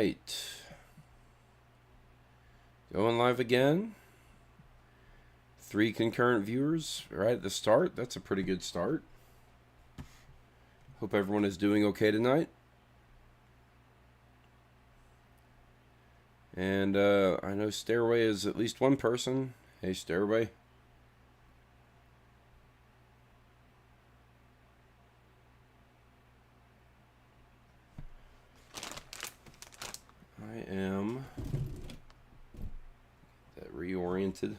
right. Going live again. 3 concurrent viewers right at the start. That's a pretty good start. Hope everyone is doing okay tonight. And I know Stairway is at least one person. Hey, Stairway. I am reoriented.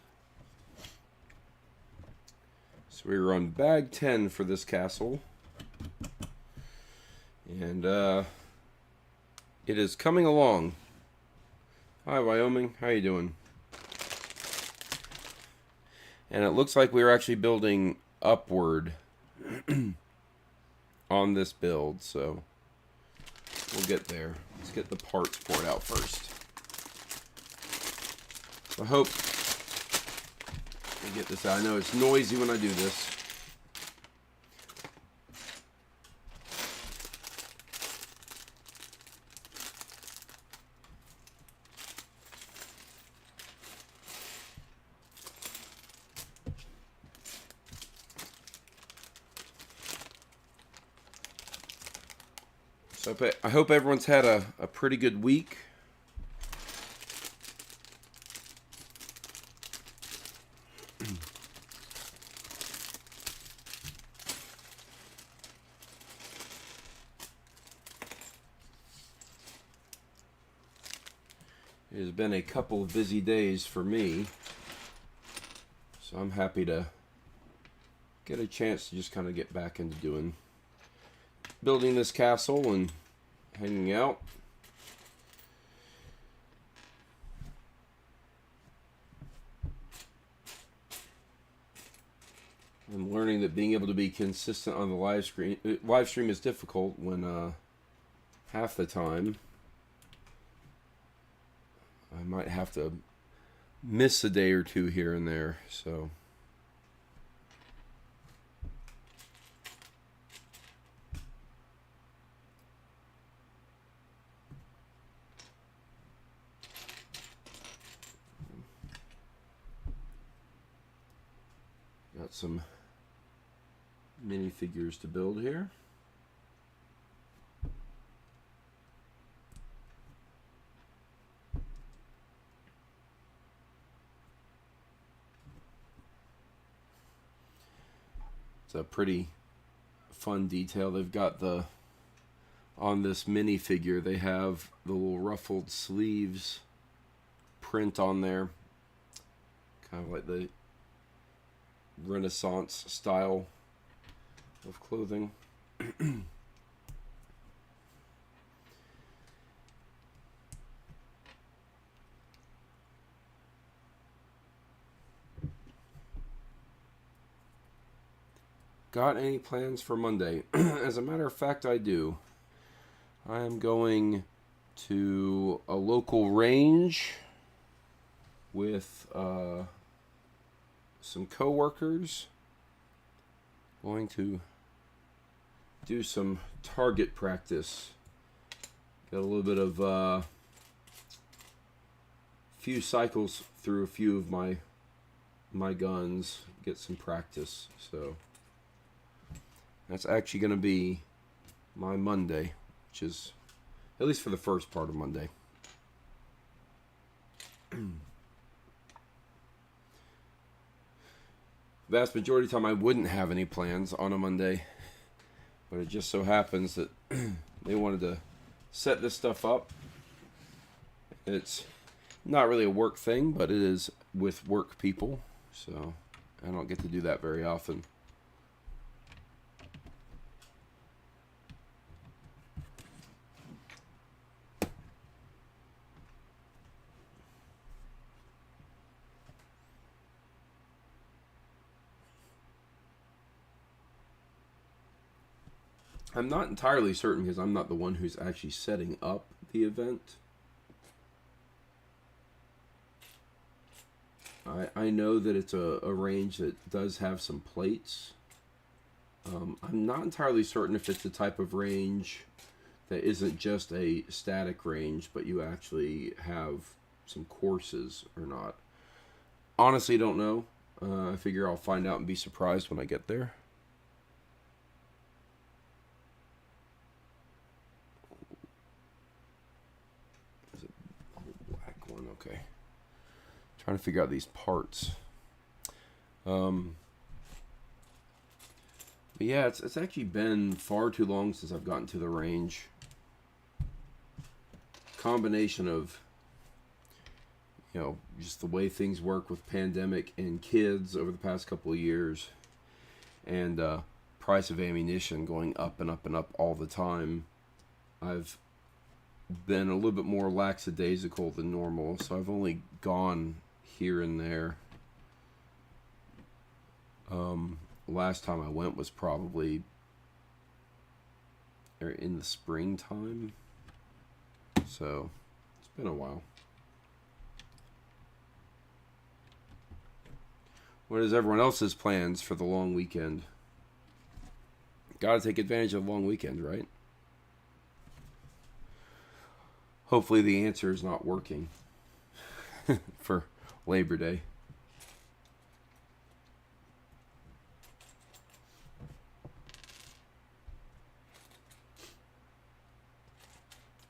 So we were on bag 10 for this castle. And it is coming along. Hi, Wyoming. How you doing? And it looks like we're actually building upward on this build, so we'll get there. Let's get the parts poured out first. So I hope we get this out. I know it's noisy when I do this. So I hope everyone's had a pretty good week. It has been a couple of busy days for me, so I'm happy to get a chance to just kind of get back into building this castle and hanging out. I'm learning that being able to be consistent on the live stream is difficult when half the time I might have to miss a day or two here and there, so got some minifigures to build here. It's a pretty fun detail. They've got on this minifigure, they have the little ruffled sleeves print on there. Kind of like the Renaissance style of clothing. Got any plans for Monday? As a matter of fact, I do. I am going to a local range with some coworkers. Going to do some target practice. Got a little bit of few cycles through a few of my guns. Get some practice. So that's actually going to be my Monday, which is at least for the first part of Monday. Vast majority of the time I wouldn't have any plans on a Monday, but it just so happens that they wanted to set this stuff up. It's not really a work thing, but it is with work people, so I don't get to do that very often. I'm not entirely certain because I'm not the one who's actually setting up the event. I know that it's a range that does have some plates. I'm not entirely certain if it's the type of range that isn't just a static range, but you actually have some courses or not. Honestly, don't know. I figure I'll find out and be surprised when I get there. Is it a black one? Okay. Trying to figure out these parts. But yeah, it's actually been far too long since I've gotten to the range. Combination of, just the way things work with pandemic and kids over the past couple of years, and price of ammunition going up and up and up all the time. I've been a little bit more lackadaisical than normal, so I've only gone here and there. Last time I went was probably in the springtime, so it's been a while. What is everyone else's plans for the long weekend? Gotta take advantage of the long weekend, right? Hopefully the answer is not working for Labor Day.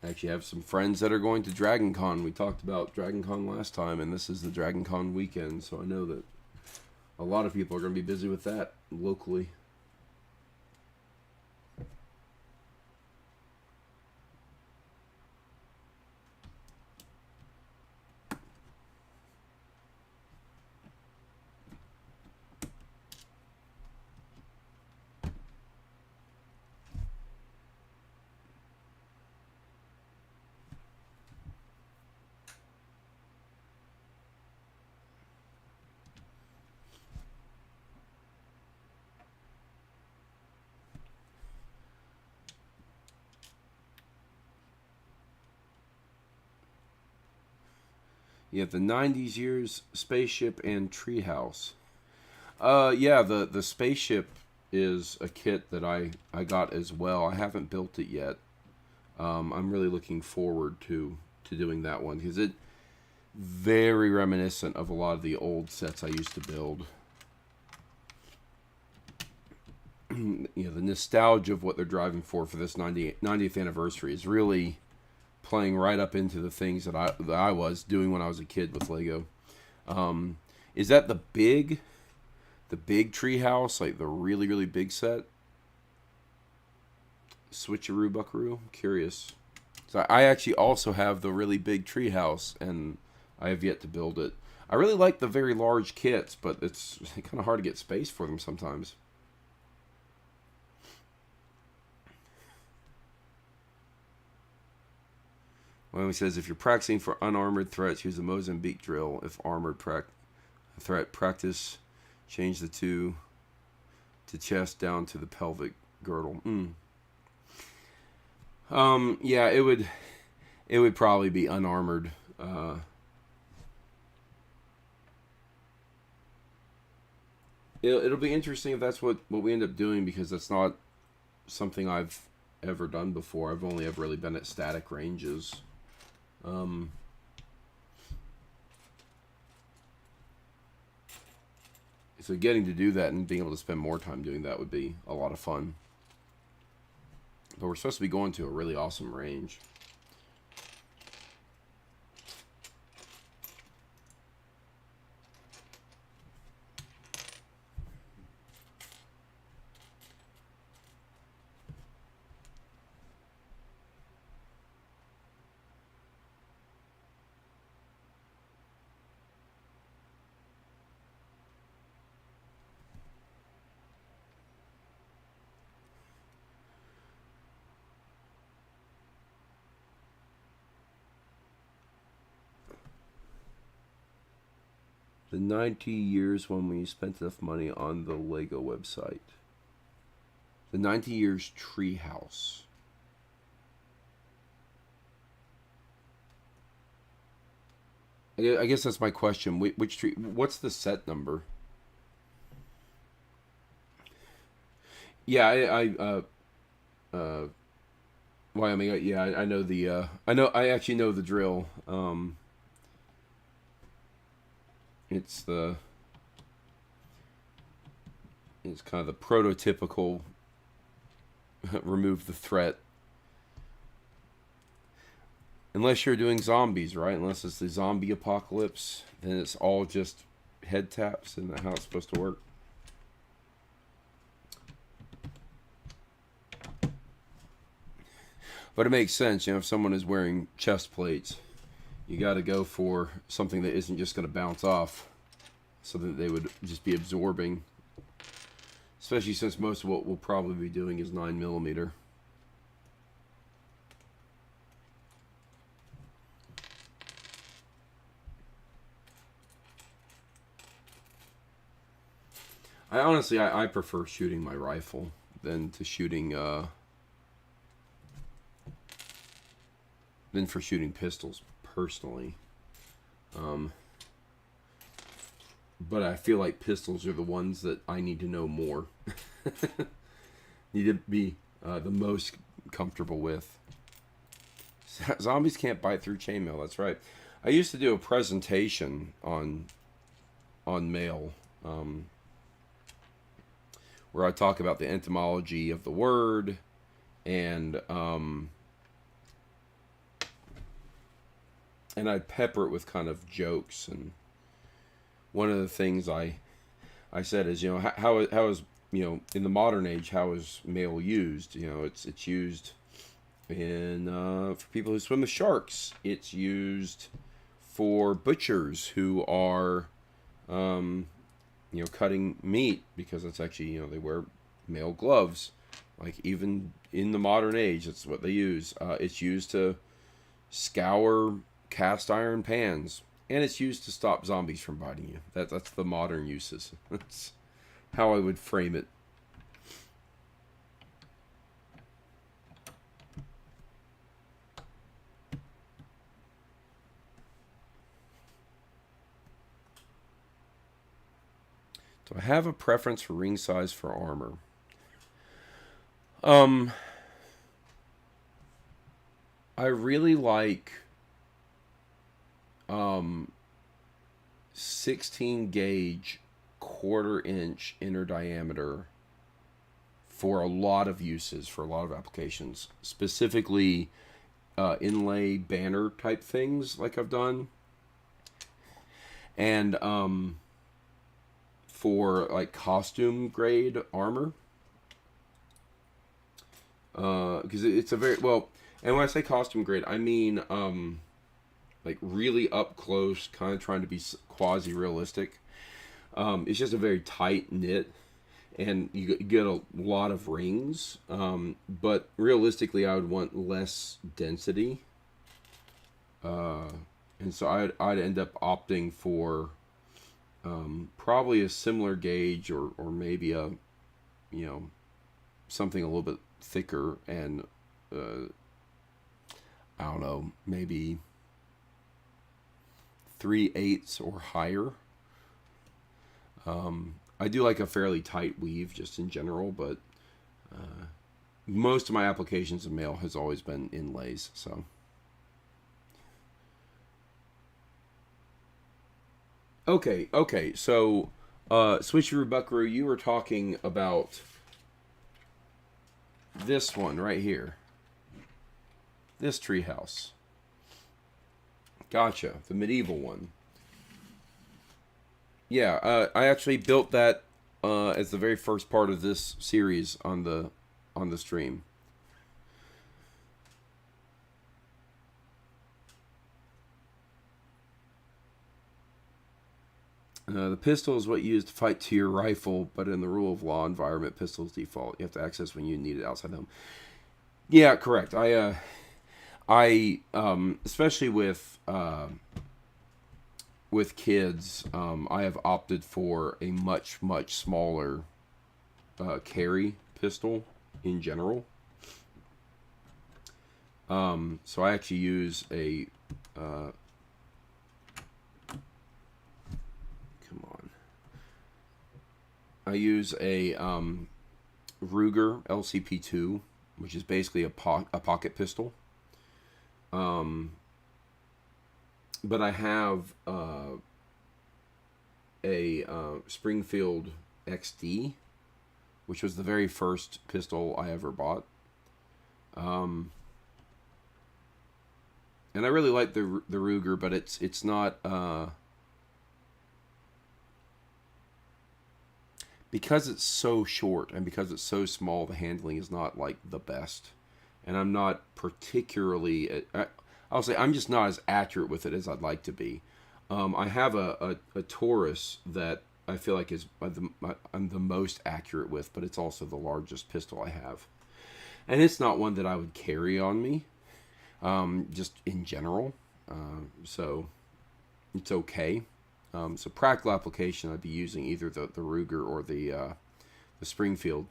I actually have some friends that are going to Dragon Con. We talked about Dragon Con last time, and this is the Dragon Con weekend, so I know that a lot of people are going to be busy with that locally. You have the 90s years spaceship and treehouse. Yeah, the spaceship is a kit that I got as well. I haven't built it yet. I'm really looking forward to doing that one because it very reminiscent of a lot of the old sets I used to build. The nostalgia of what they're driving for this 90th anniversary is really playing right up into the things that I was doing when I was a kid with Lego. Is that the big treehouse, like the really, really big set? Switcheroo Buckaroo? I'm curious. So I actually also have the really big treehouse, and I have yet to build it. I really like the very large kits, but it's kind of hard to get space for them sometimes. Well, he says, if you're practicing for unarmored threats, use the Mozambique drill. If armored threat, practice, change the 2 to chest down to the pelvic girdle. Yeah, it would probably be unarmored. It'll be interesting if that's what we end up doing, because that's not something I've ever done before. I've only ever really been at static ranges. So getting to do that and being able to spend more time doing that would be a lot of fun. But we're supposed to be going to a really awesome range. The 90 years when we spent enough money on the Lego website. The 90 years treehouse. I guess that's my question. Which tree? What's the set number? Yeah, Wyoming. Yeah, I know the. I actually know the drill. It's the. It's kind of the prototypical remove the threat. Unless you're doing zombies, right? Unless it's the zombie apocalypse, then it's all just head taps, and how it's supposed to work. But it makes sense, if someone is wearing chest plates, you got to go for something that isn't just going to bounce off, so that they would just be absorbing. Especially since most of what we'll probably be doing is 9mm. I prefer shooting my rifle than to shooting than for shooting pistols personally. But I feel like pistols are the ones that I need to know more. Need to be the most comfortable with. Zombies can't bite through chainmail. That's right. I used to do a presentation on mail, where I talk about the etymology of the word, and I'd pepper it with kind of jokes. And one of the things I said is, how is, in the modern age, how is mail used? It's used in for people who swim with sharks. It's used for butchers who are cutting meat, because it's actually, they wear mail gloves. Like, even in the modern age, that's what they use. It's used to scour cast iron pans, and it's used to stop zombies from biting you. That's the modern uses. That's how I would frame it. Do I have a preference for ring size for armor? I really like 16 gauge 1/4 inch inner diameter for a lot of uses, for a lot of applications. Specifically, inlay banner type things like I've done. And for like costume grade armor. Because it's a very, well, and when I say costume grade, I mean like really up close, kind of trying to be quasi realistic. It's just a very tight knit, and you get a lot of rings. But realistically, I would want less density. And so I'd end up opting for probably a similar gauge, or maybe a, something a little bit thicker, and I don't know, maybe 3/8 or higher. I do like a fairly tight weave just in general, but most of my applications of mail has always been inlays. So okay, so Switcheroo Buckaroo, you were talking about this one right here, this treehouse. Gotcha, the medieval one. Yeah, I actually built that as the very first part of this series on the stream. The pistol is what you use to fight to your rifle, but in the rule of law environment, pistols default. You have to access when you need it outside home. Yeah, correct. I especially with kids, I have opted for a much smaller carry pistol in general. So I actually use a I use a Ruger LCP2 which is basically a pocket pistol. But I have a Springfield XD, which was the very first pistol I ever bought. And I really like the Ruger, but it's not because it's so short and because it's so small. The handling is not like the best, and I'm not particularly. I'll say I'm just not as accurate with it as I'd like to be. I have a Taurus that I feel like is I'm the most accurate with, but it's also the largest pistol I have, and it's not one that I would carry on me. Just in general, so it's okay. So practical application, I'd be using either the Ruger or the Springfield.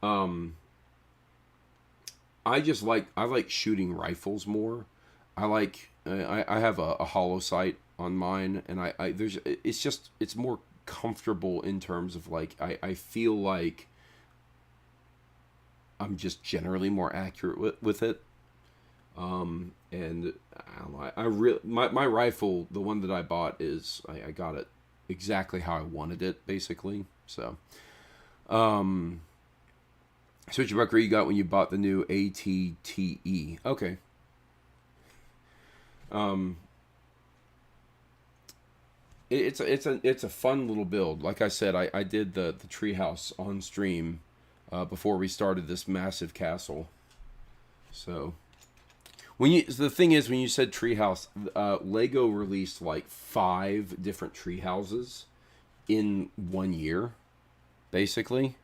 I like shooting rifles more. I have a hollow sight on mine, and it's more comfortable in terms of like I feel like I'm just generally more accurate with it. And I don't know, my rifle, the one that I bought I got it exactly how I wanted it, basically. So, Switchbucker, you got when you bought the new ATTE. Okay. It's a fun little build. Like I said, I did the treehouse on stream before we started this massive castle. So. The thing is, when you said treehouse, Lego released like 5 different tree houses in 1 year, basically,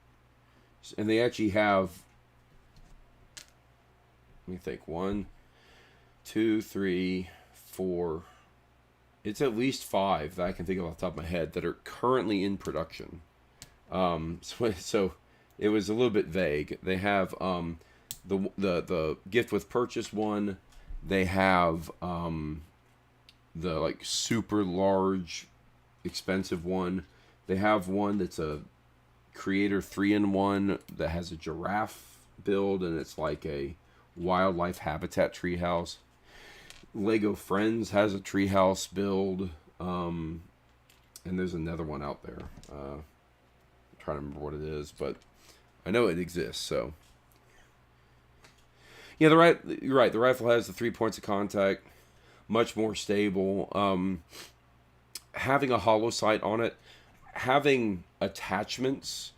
and they actually have. Let me think. 1, 2, 3, 4. It's at least 5 that I can think of off the top of my head that are currently in production. So it was a little bit vague. They have the gift with purchase one. They have the like super large expensive one. They have one that's a creator 3-in-1 that has a giraffe build, and it's like a wildlife habitat treehouse. Lego Friends has a treehouse build, and there's another one out there. I'm trying to remember what it is, but I know it exists. So yeah, you're right. The rifle has the 3 points of contact, much more stable. Having a hollow sight on it, having attachments.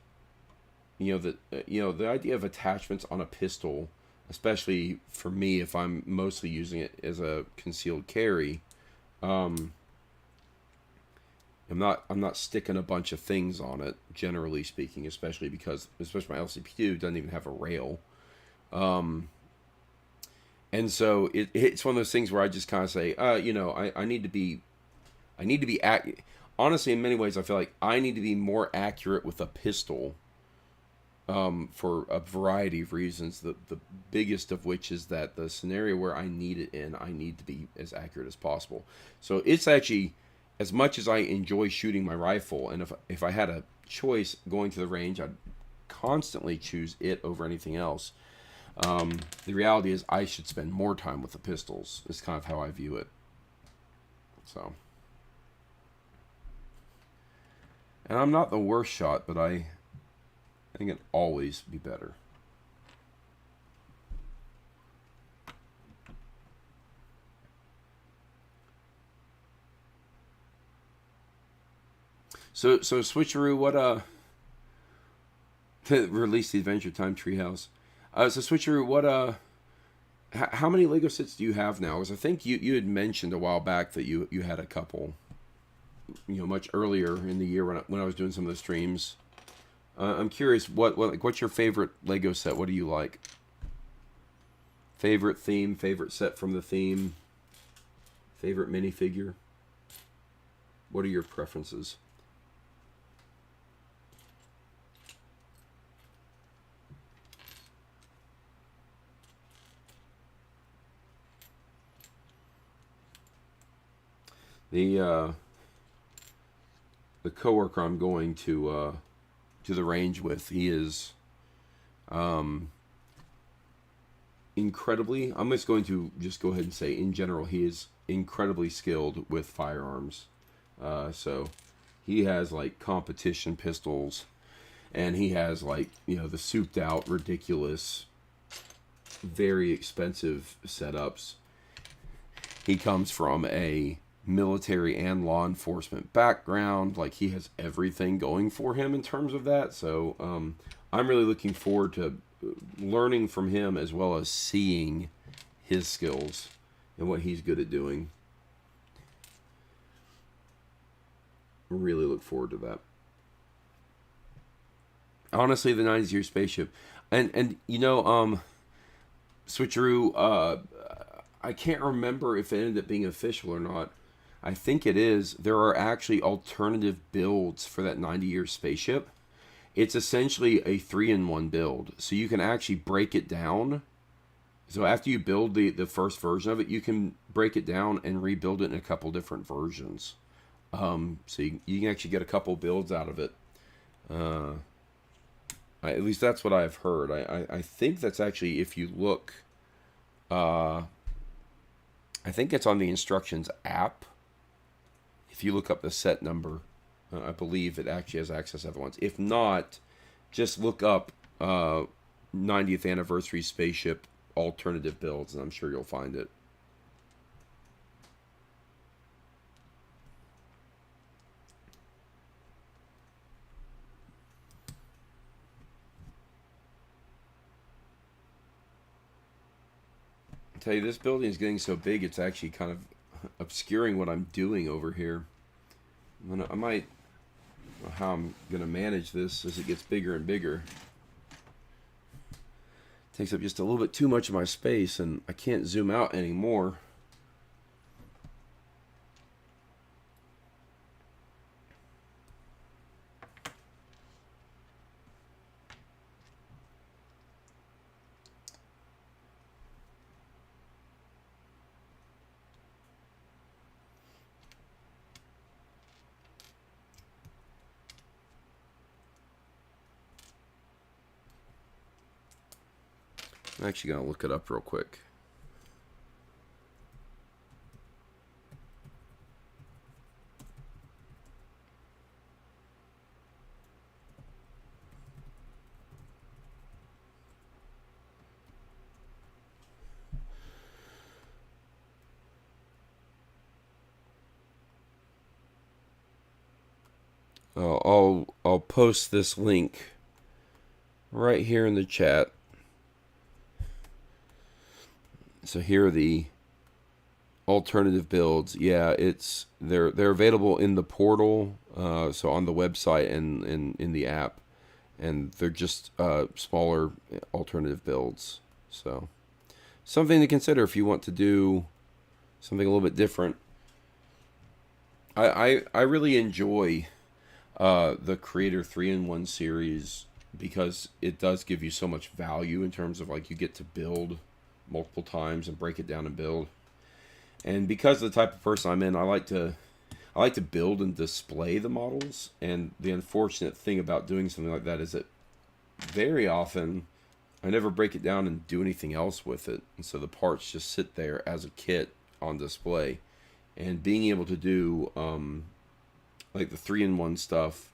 The idea of attachments on a pistol, especially for me, if I'm mostly using it as a concealed carry, I'm not sticking a bunch of things on it. Generally speaking, especially my LCP2 doesn't even have a rail. And so it's one of those things where I just kind of say, I need to be honestly, in many ways, I feel like I need to be more accurate with a pistol, for a variety of reasons. The biggest of which is that the scenario where I need it in, I need to be as accurate as possible. So it's actually, as much as I enjoy shooting my rifle, and if I had a choice going to the range, I'd constantly choose it over anything else. The reality is I should spend more time with the pistols. Is kind of how I view it. So, and I'm not the worst shot, but I think it always be better. So Switcheroo, what to release the Adventure Time Treehouse. So Switcheroo, what how many Lego sets do you have now? Because I think you had mentioned a while back that you had a couple, much earlier in the year when I was doing some of the streams. I'm curious, what's your favorite Lego set? What do you like? Favorite theme, favorite set from the theme, favorite minifigure? What are your preferences? The coworker I'm going to the range with, he is incredibly, I'm just going to just go ahead and say, in general, he is incredibly skilled with firearms. So he has like competition pistols, and he has like, you know, the souped out, ridiculous, very expensive setups. He comes from a military and law enforcement background. Like, he has everything going for him in terms of that. So I'm really looking forward to learning from him, as well as seeing his skills and what he's good at doing. Really look forward to that. Honestly, the 90s year spaceship, and you know, Switcheroo, I can't remember if it ended up being official or not. I think it is. There are actually alternative builds for that 90-year spaceship. It's essentially a 3-in-1 build. So you can actually break it down. So after you build the first version of it, you can break it down and rebuild it in a couple different versions. So you can actually get a couple builds out of it. At least that's what I've heard. I think that's actually, if you look, I think it's on the instructions app. If you look up the set number, I believe it actually has access to other ones. If not, just look up 90th anniversary spaceship alternative builds, and I'm sure you'll find it. I tell you, this building is getting so big, it's actually kind of obscuring what I'm doing over here. I might, how I'm gonna manage this as it gets bigger and bigger. It takes up just a little bit too much of my space, and I can't zoom out anymore. I'm actually going to look it up real quick. I'll post this link right here in the chat. So here are the alternative builds. Yeah, they're available in the portal, so on the website and in the app, and they're just smaller alternative builds. So something to consider if you want to do something a little bit different. I really enjoy the Creator 3-in-1 series, because it does give you so much value in terms of, like, you get to build multiple times and break it down and build. And because of the type of person I'm in, I like to build and display the models. And the unfortunate thing about doing something like that is that very often I never break it down and do anything else with it, and so the parts just sit there as a kit on display. And being able to do like the 3-in-1 stuff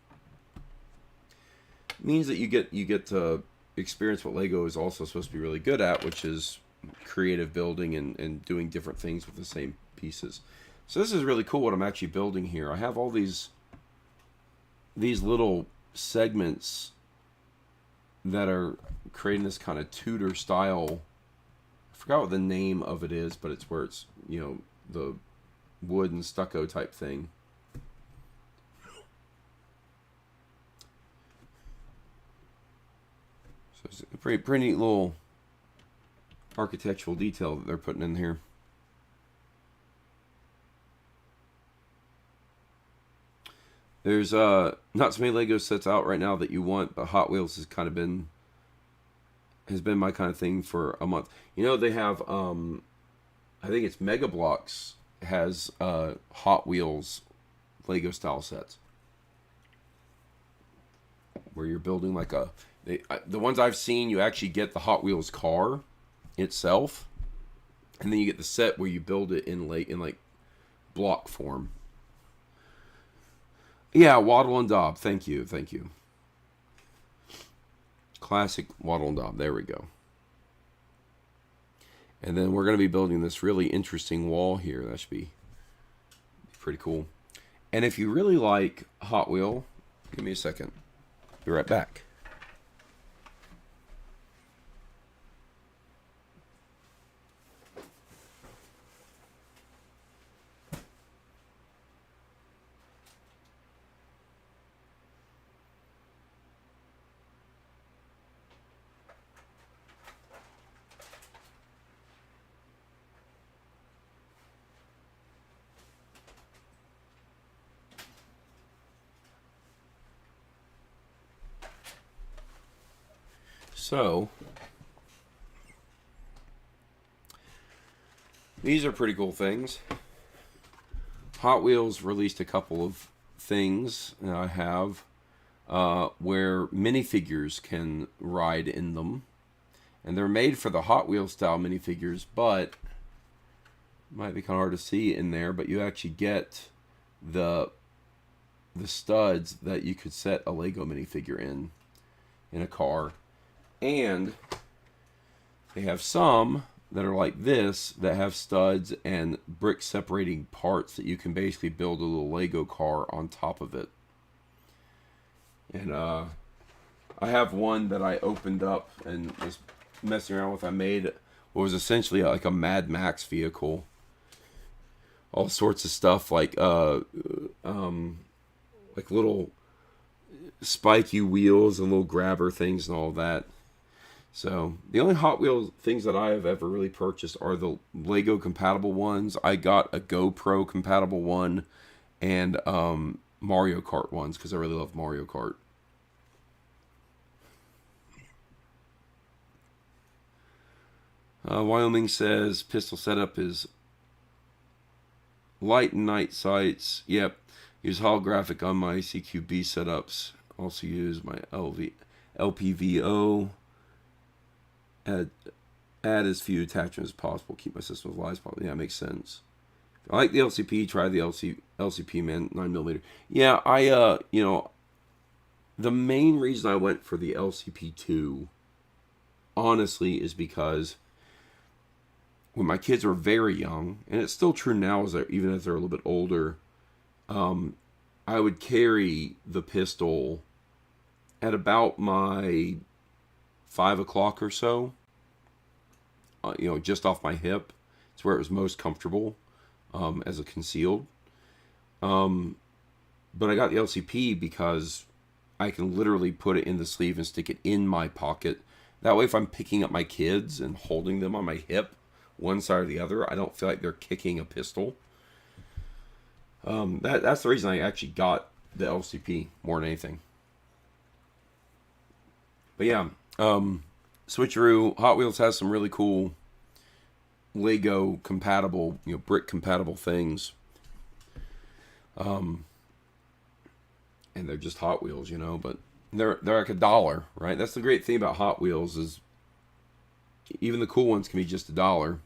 means that you get to experience what Lego is also supposed to be really good at, which is creative building and doing different things with the same pieces. So this is really cool what I'm actually building here. I have all these little segments that are creating this kind of Tudor style. I forgot what the name of it is, but it's where it's, you know, the wood and stucco type thing. So it's a pretty neat little architectural detail that they're putting in here. There's not so many Lego sets out right now that you want, but Hot Wheels has been my kind of thing for a month. You know, they have I think it's Mega Bloks has Hot Wheels Lego style sets where you're building like the ones I've seen, you actually get the Hot Wheels car, itself, and then you get the set where you build it in like block form. Yeah, Waddle and Daub. Thank you. Classic Waddle and Daub. There we go. And then we're going to be building this really interesting wall here. That should be pretty cool. And if you really like Hot Wheel, give me a second. Be right back. So, these are pretty cool things. Hot Wheels released a couple of things that I have where minifigures can ride in them. And they're made for the Hot Wheels style minifigures, but might be kind of hard to see in there, but you actually get the studs that you could set a Lego minifigure in a car. And they have some that are like this that have studs and brick separating parts that you can basically build a little Lego car on top of it. And I have one that I opened up and was messing around with. I made what was essentially like a Mad Max vehicle. All sorts of stuff like little spiky wheels and little grabber things and all that. So, the only Hot Wheels things that I have ever really purchased are the Lego compatible ones. I got a GoPro compatible one and Mario Kart ones because I really love Mario Kart. Wyoming says pistol setup is light and night sights. Yep. Use holographic on my CQB setups. Also use my LPVO. Add as few attachments as possible. Keep my system alive as possible. Yeah, makes sense. If I like the LCP, try the LCP, man. 9mm. Yeah, the main reason I went for the LCP2, honestly, is because when my kids were very young, and it's still true now, even as they're a little bit older, I would carry the pistol at about my 5 o'clock or so, just off my hip. It's where it was most comfortable as a concealed. But I got the LCP because I can literally put it in the sleeve and stick it in my pocket. That way, if I'm picking up my kids and holding them on my hip, one side or the other, I don't feel like they're kicking a pistol. That's the reason I actually got the LCP more than anything. But yeah, Switcheroo, Hot Wheels has some really cool Lego compatible, brick compatible things. And they're just Hot Wheels, but they're like $1, right? That's the great thing about Hot Wheels is even the cool ones can be just $1.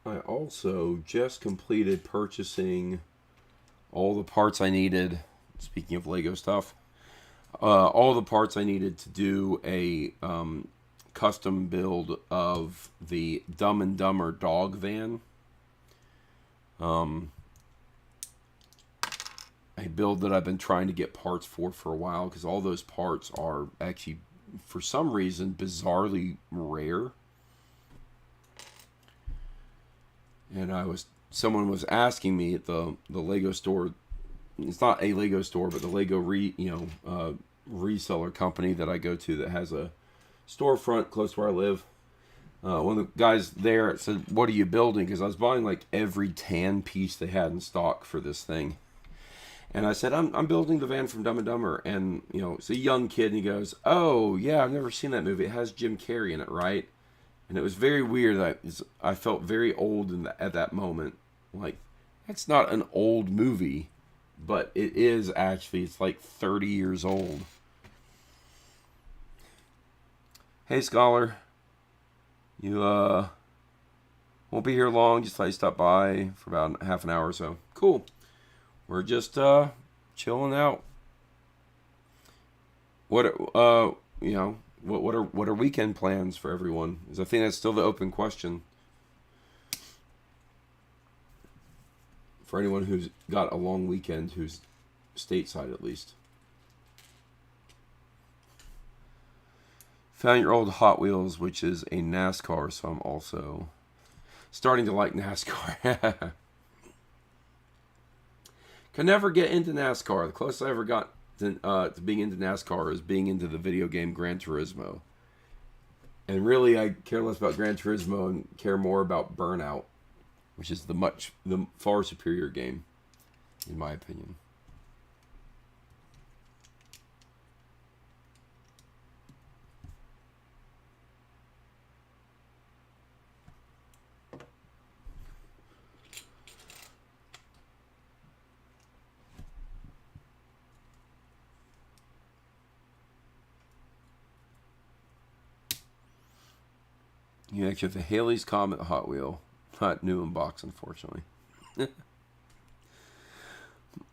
I also just completed purchasing all the parts I needed. Speaking of Lego stuff, all the parts I needed to do a custom build of the Dumb and Dumber dog van. A build that I've been trying to get parts for a while, because all those parts are actually, for some reason, bizarrely rare. And someone was asking me at the Lego store. It's not a Lego store, but the Lego reseller company that I go to that has a storefront close to where I live. One of the guys there said, "What are you building?" Because I was buying like every tan piece they had in stock for this thing. And I said, I'm building the van from Dumb and Dumber. And, it's a young kid, and he goes, "Oh, yeah, I've never seen that movie. It has Jim Carrey in it, right?" And it was very weird. I felt very old at that moment. Like, that's not an old movie, but it is actually. It's like 30 years old. Hey, Scholar. You, won't be here long. Just thought you stop by for about half an hour or so. Cool. We're just chilling out. What are weekend plans for everyone? I think that's still the open question for anyone who's got a long weekend, who's stateside at least. Found your old Hot Wheels, which is a NASCAR, so I'm also starting to like NASCAR. Can never get into NASCAR. The closest I ever got to being into NASCAR is being into the video game Gran Turismo. And really, I care less about Gran Turismo and care more about Burnout, which is the far superior game, in my opinion. You actually have the Halley's Comet Hot Wheel. Not new in box, unfortunately.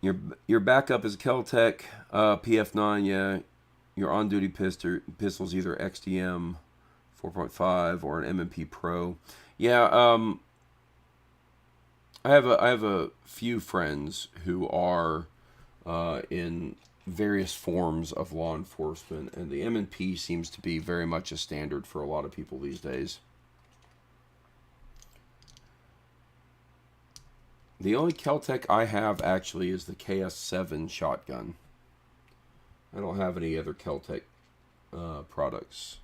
Your backup is Keltec PF9, yeah. Your on-duty pistol's either XDM 4.5 or an M&P Pro. Yeah, I have a few friends who are in various forms of law enforcement, and the M&P seems to be very much a standard for a lot of people these days. The only Keltec I have actually is the KS7 shotgun. I don't have any other Keltec products.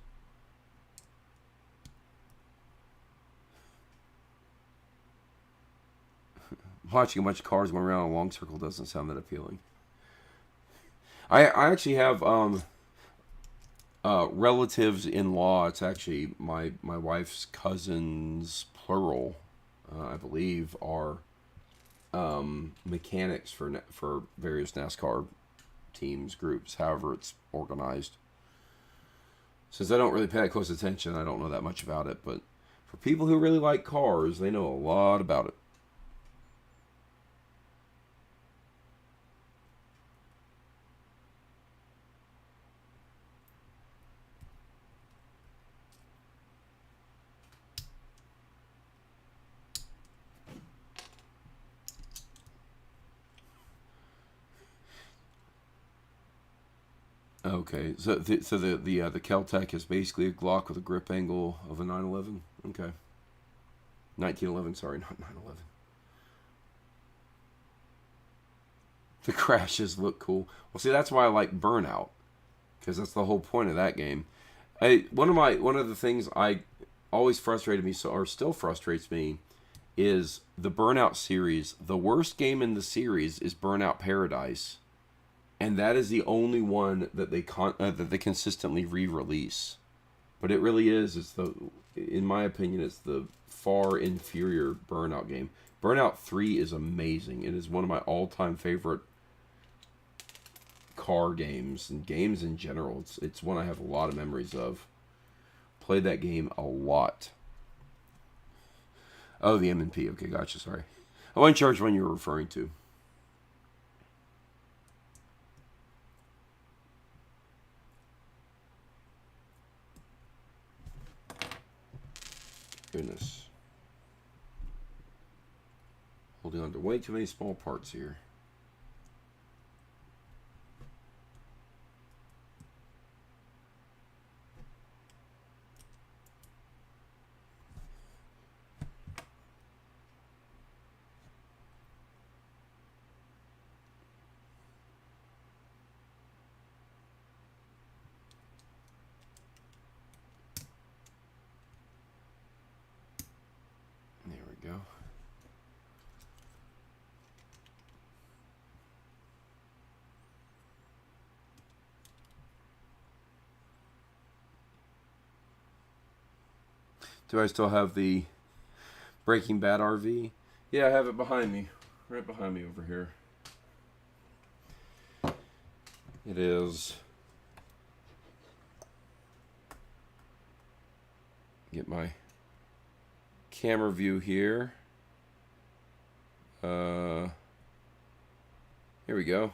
Watching a bunch of cars going around in a long circle doesn't sound that appealing. I actually have relatives in law. It's actually my wife's cousins, plural, I believe, are mechanics for various NASCAR teams, groups, however it's organized. Since I don't really pay that close attention, I don't know that much about it, but for people who really like cars, they know a lot about it. Okay, so the Keltec is basically a Glock with a grip angle of a 911. Okay, 1911. Sorry, not 911. The crashes look cool. Well, see, that's why I like Burnout, because that's the whole point of that game. One of the things I always frustrated me, or still frustrates me, is the Burnout series. The worst game in the series is Burnout Paradise. And that is the only one that they consistently re-release. But it really is. In my opinion, it's the far inferior Burnout game. Burnout 3 is amazing. It is one of my all-time favorite car games and games in general. It's one I have a lot of memories of. Played that game a lot. Oh, the M&P. Okay, gotcha. Sorry. I wasn't sure which one you were referring to. Goodness. Holding on to way too many small parts here. There we go. Do I still have the Breaking Bad RV? Yeah, I have it behind me. Right behind me over here. It is. Get my camera view here. Here we go.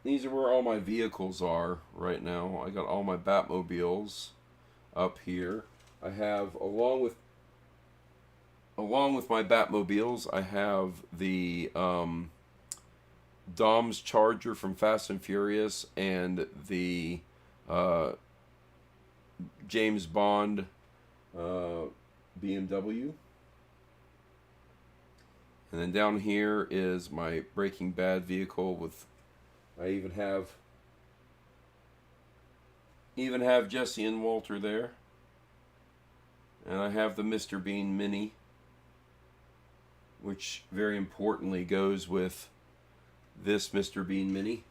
These are where all my vehicles are right now. I got all my Batmobiles up here. I have, along with my Batmobiles, I have the Dom's Charger from Fast and Furious and the James Bond BMW. And then down here is my Breaking Bad vehicle with, I even have Jesse and Walter there. And I have the Mr. Bean Mini, which very importantly goes with this Mr. Bean Mini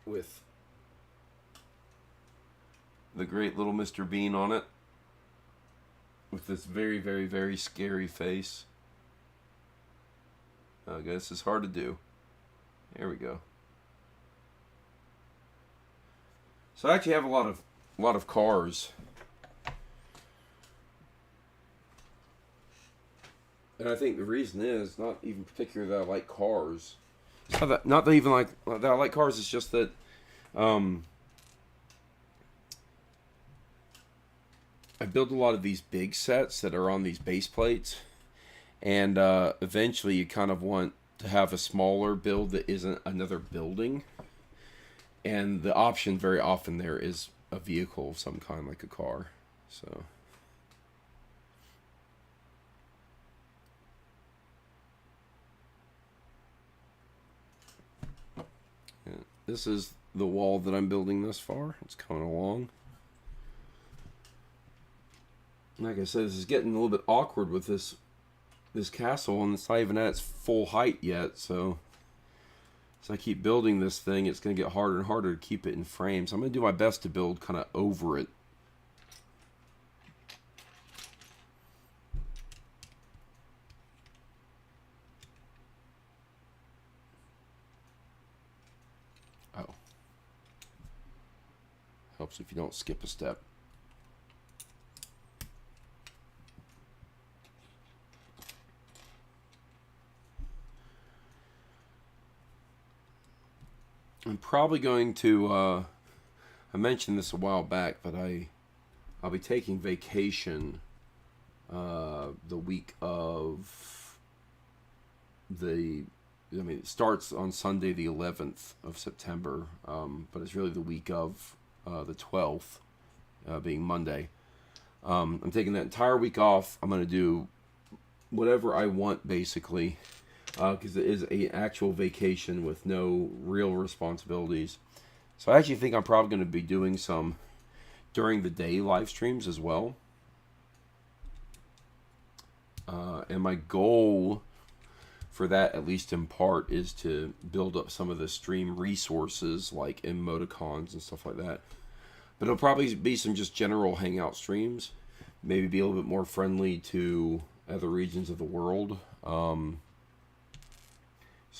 with the great little Mr. Bean on it with this very, very, very scary face. I guess it's hard to do. There we go. So I actually have a lot of cars. And I think the reason is not even particularly that I like cars. It's not that even like that I like cars. It's just that I build a lot of these big sets that are on these base plates, and eventually you kind of want to have a smaller build that isn't another building. And the option very often there is a vehicle of some kind, like a car. So. This is the wall that I'm building thus far. It's coming along. Like I said, this is getting a little bit awkward with this castle, and it's not even at its full height yet. So as I keep building this thing, it's going to get harder and harder to keep it in frame. So I'm going to do my best to build kind of over it. Helps if you don't skip a step. I'm probably going to, I mentioned this a while back, but I'll be taking vacation the week of it starts on Sunday the 11th of September, but it's really the week of the 12th, being Monday. I'm taking that entire week off. I'm going to do whatever I want, basically, because it is an actual vacation with no real responsibilities. So I actually think I'm probably going to be doing some during the day live streams as well. And my goal for that, at least in part, is to build up some of the stream resources like emoticons and stuff like that. But it'll probably be some just general hangout streams. Maybe be a little bit more friendly to other regions of the world. So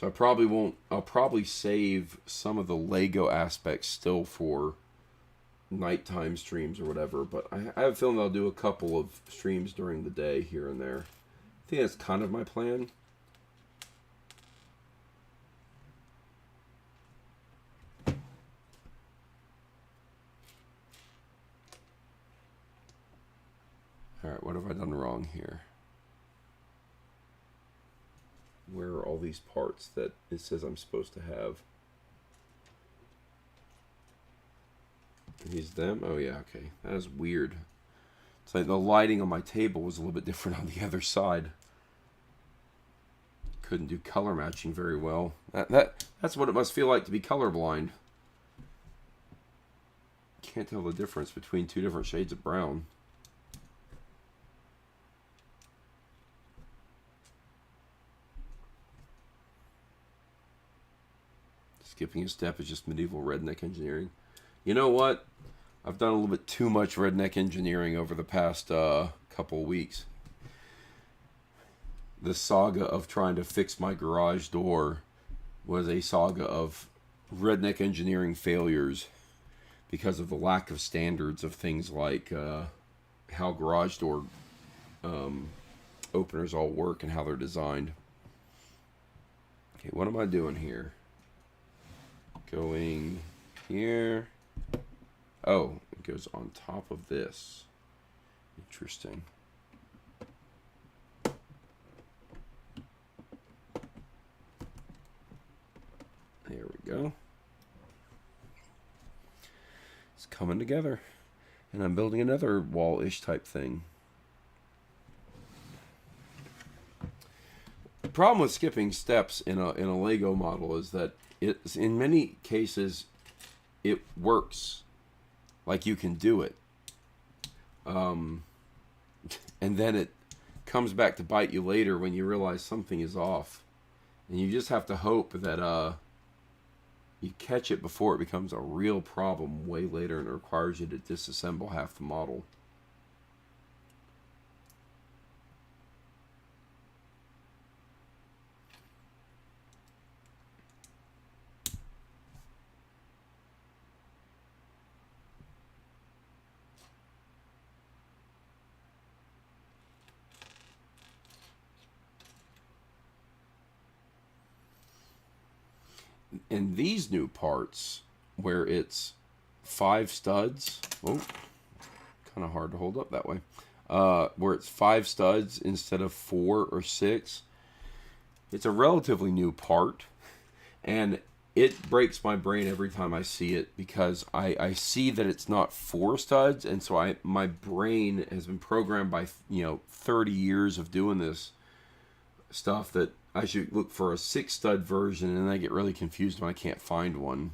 I probably won't. I'll probably save some of the Lego aspects still for nighttime streams or whatever. But I have a feeling I'll do a couple of streams during the day here and there. I think that's kind of my plan. Alright, what have I done wrong here? where are all these parts that it says I'm supposed to have? These them? Oh yeah, okay. That is weird. It's like the lighting on my table was a little bit different on the other side. Couldn't do color matching very well. That's what it must feel like to be colorblind. Can't tell the difference between two different shades of brown. Skipping a step is just medieval redneck engineering. You know what? I've done a little bit too much redneck engineering over the past couple weeks. The saga of trying to fix my garage door was a saga of redneck engineering failures because of the lack of standards of things like how garage door openers all work and how they're designed. Okay, what am I doing here? Going here. Oh, it goes on top of this. Interesting. There we go. It's coming together. And I'm building another wall-ish type thing. The problem with skipping steps in a Lego model is that it's, in many cases, it works. Like you can do it. And then it comes back to bite you later when you realize something is off. And you just have to hope that you catch it before it becomes a real problem way later and it requires you to disassemble half the model. In these new parts, where it's 5 studs, oh, kind of hard to hold up that way, where it's 5 studs instead of 4 or 6, it's a relatively new part, and it breaks my brain every time I see it, because I see that it's not 4 studs, and so my brain has been programmed by 30 years of doing this stuff that I should look for a 6 stud version, and I get really confused when I can't find one.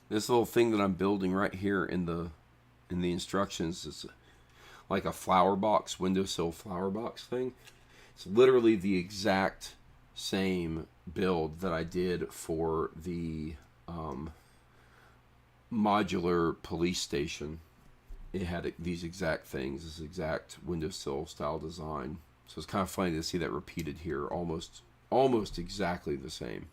This little thing that I'm building right here in the instructions is like a flower box, windowsill flower box thing. It's literally the exact same build that I did for the modular police station. It had these exact things, this exact windowsill style design. So it's kind of funny to see that repeated here, almost exactly the same.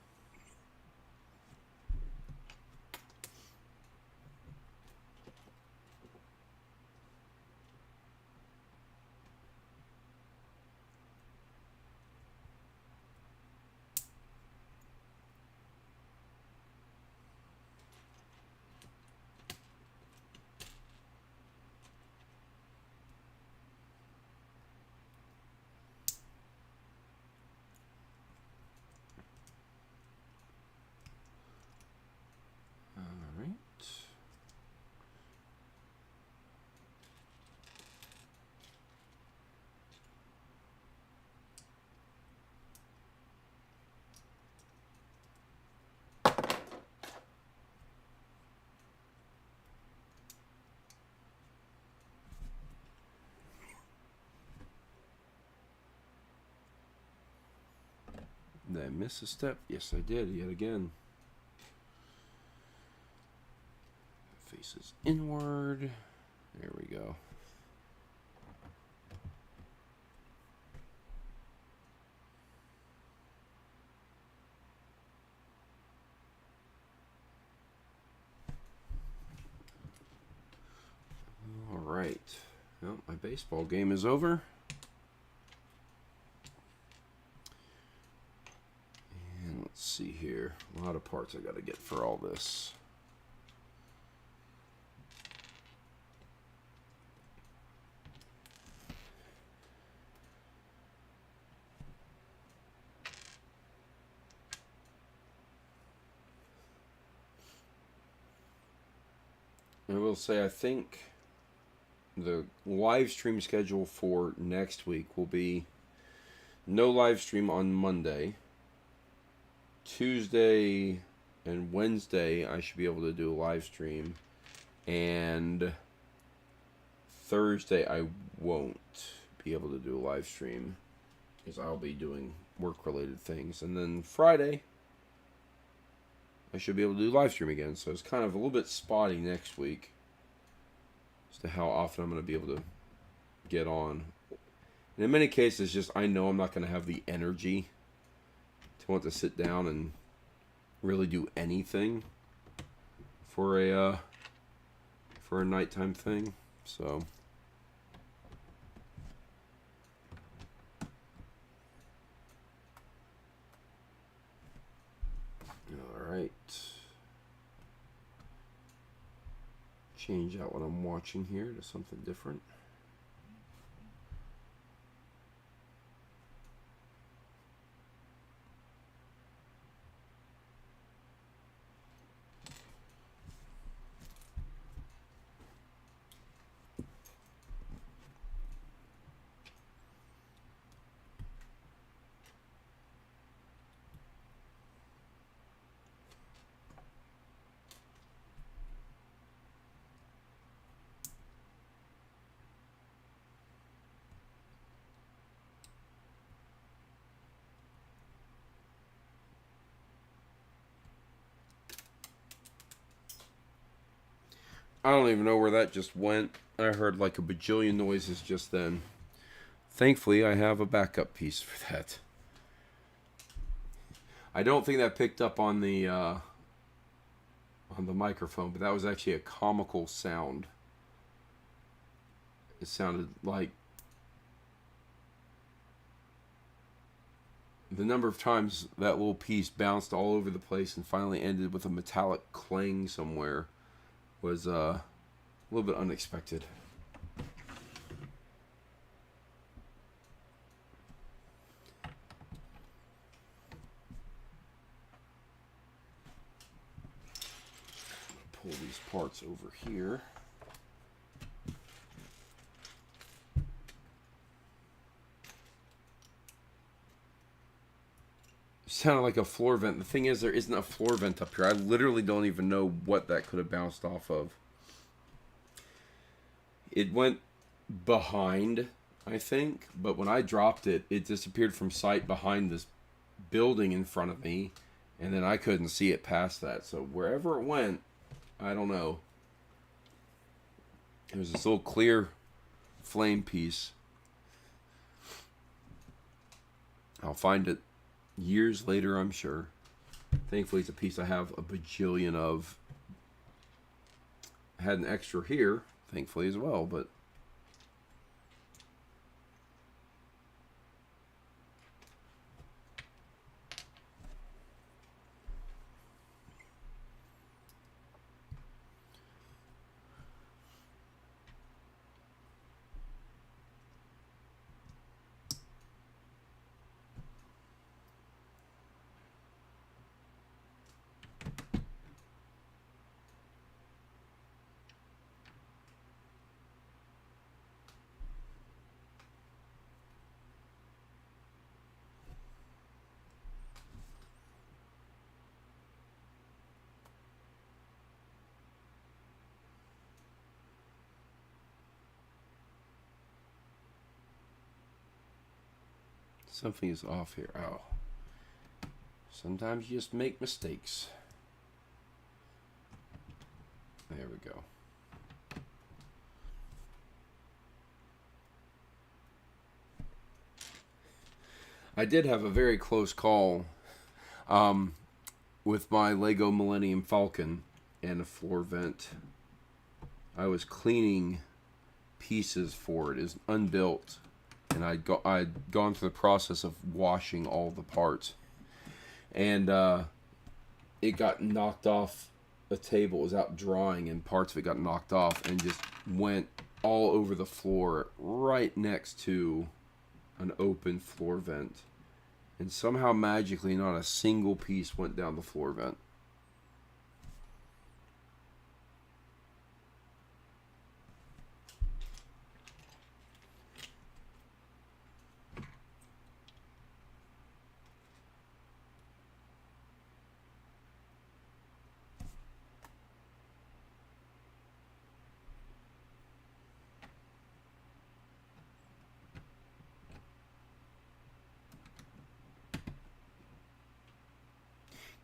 Did I miss a step? Yes, I did, yet again. Faces inward. There we go. All right. Well, my baseball game is over. And let's see here. A lot of parts I got to get for all this. I will say, I think the live stream schedule for next week will be no live stream on Monday. Tuesday and Wednesday, I should be able to do a live stream. And Thursday, I won't be able to do a live stream because I'll be doing work-related things. And then Friday, I should be able to do live stream again. So it's kind of a little bit spotty next week as to how often I'm going to be able to get on. And in many cases, just I know I'm not going to have the energy to want to sit down and really do anything for a nighttime thing. So all right. Change out what I'm watching here to something different. I don't even know where that just went. I heard like a bajillion noises just then. Thankfully, I have a backup piece for that. I don't think that picked up on the microphone, but that was actually a comical sound. It sounded like the number of times that little piece bounced all over the place and finally ended with a metallic clang somewhere was a little bit unexpected. Pull these parts over here. Sounded like a floor vent. The thing is, there isn't a floor vent up here. I literally don't even know what that could have bounced off of. It went behind, I think, but when I dropped it, it disappeared from sight behind this building in front of me, and then I couldn't see it past that. So wherever it went, I don't know. It was this little clear flame piece. I'll find it years later, I'm sure. Thankfully, it's a piece I have a bajillion of. I had an extra here, thankfully, as well, but something is off here. Oh. Sometimes you just make mistakes. There we go. I did have a very close call with my Lego Millennium Falcon and a floor vent. I was cleaning pieces for it is unbuilt, and I'd gone through the process of washing all the parts, and it got knocked off a table. It was out drying, and parts of it got knocked off and just went all over the floor right next to an open floor vent. And somehow magically not a single piece went down the floor vent.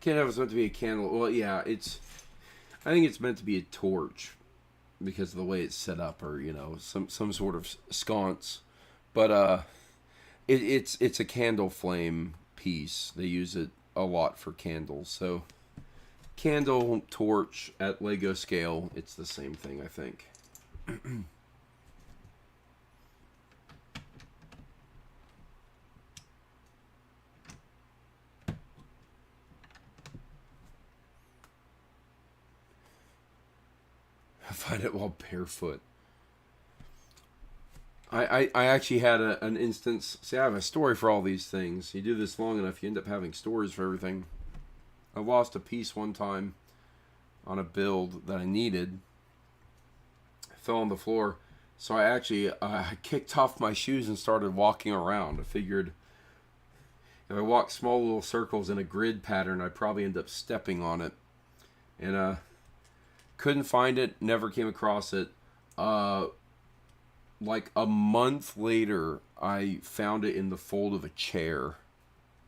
Can't have it meant to be a candle. Well, yeah, I think it's meant to be a torch because of the way it's set up, or some sort of sconce. But it's a candle flame piece. They use it a lot for candles. So candle, torch at Lego scale, it's the same thing, I think. Find it while barefoot. I actually had an instance. See, I have a story for all these things. You do this long enough, you end up having stories for everything. I lost a piece one time on a build that I needed. I fell on the floor. So I actually kicked off my shoes and started walking around. I figured if I walked small little circles in a grid pattern, I'd probably end up stepping on it. And couldn't find it, never came across it. Like a month later, I found it in the fold of a chair.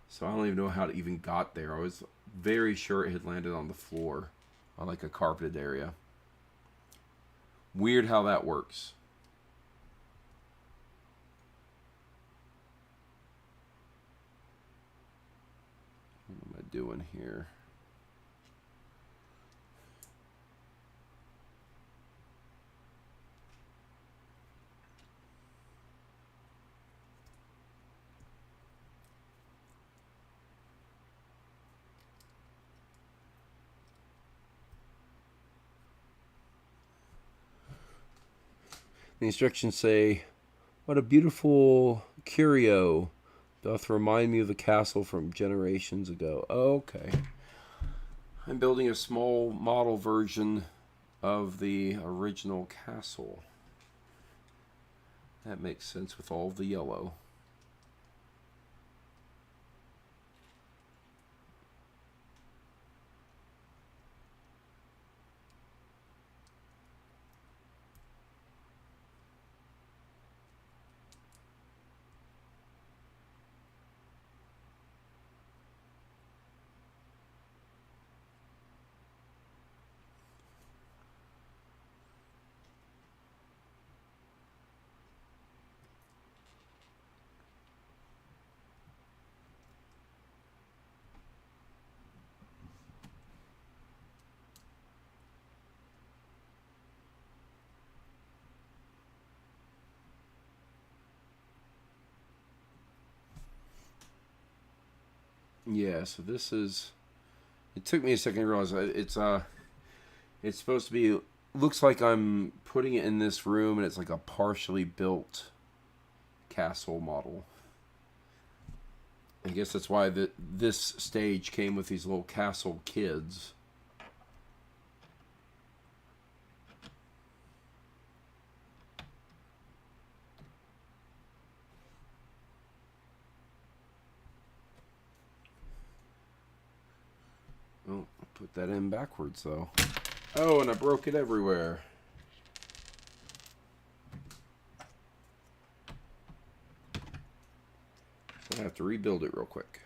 So I don't even know how it even got there. I was very sure it had landed on the floor, on like a carpeted area. Weird how that works. What am I doing here? The instructions say, "What a beautiful curio. Doth remind me of the castle from generations ago." Oh, okay. I'm building a small model version of the original castle. That makes sense with all the yellow. Yeah, so this is... It took me a second to realize it's supposed to be... Looks like I'm putting it in this room and it's like a partially built castle model. I guess that's why this stage came with these little castle kids. Oh, I put that in backwards though. Oh, and I broke it everywhere. So I have to rebuild it real quick.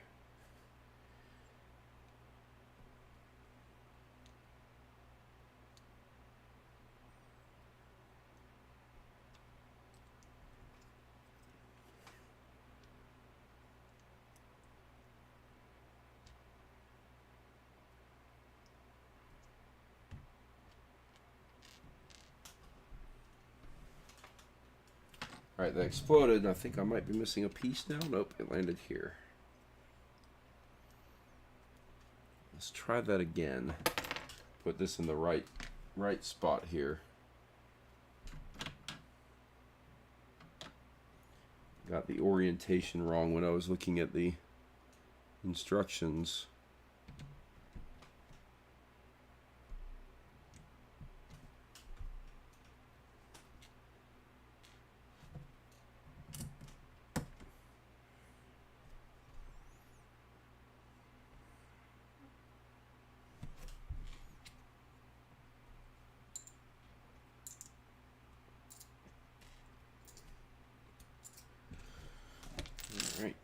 Alright, that exploded. I think I might be missing a piece now. Nope, it landed here. Let's try that again. Put this in the right spot here. Got the orientation wrong when I was looking at the instructions. Right.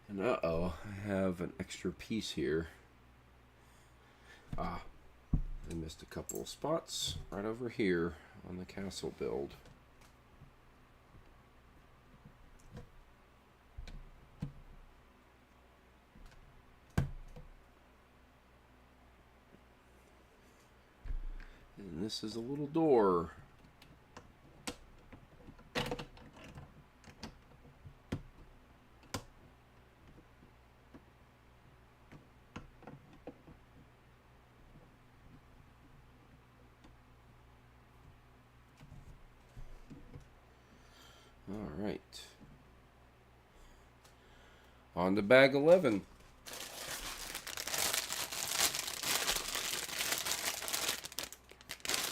And uh-oh, I have an extra piece here. I missed a couple of spots right over here on the castle build. And this is a little door. All right. On to bag 11.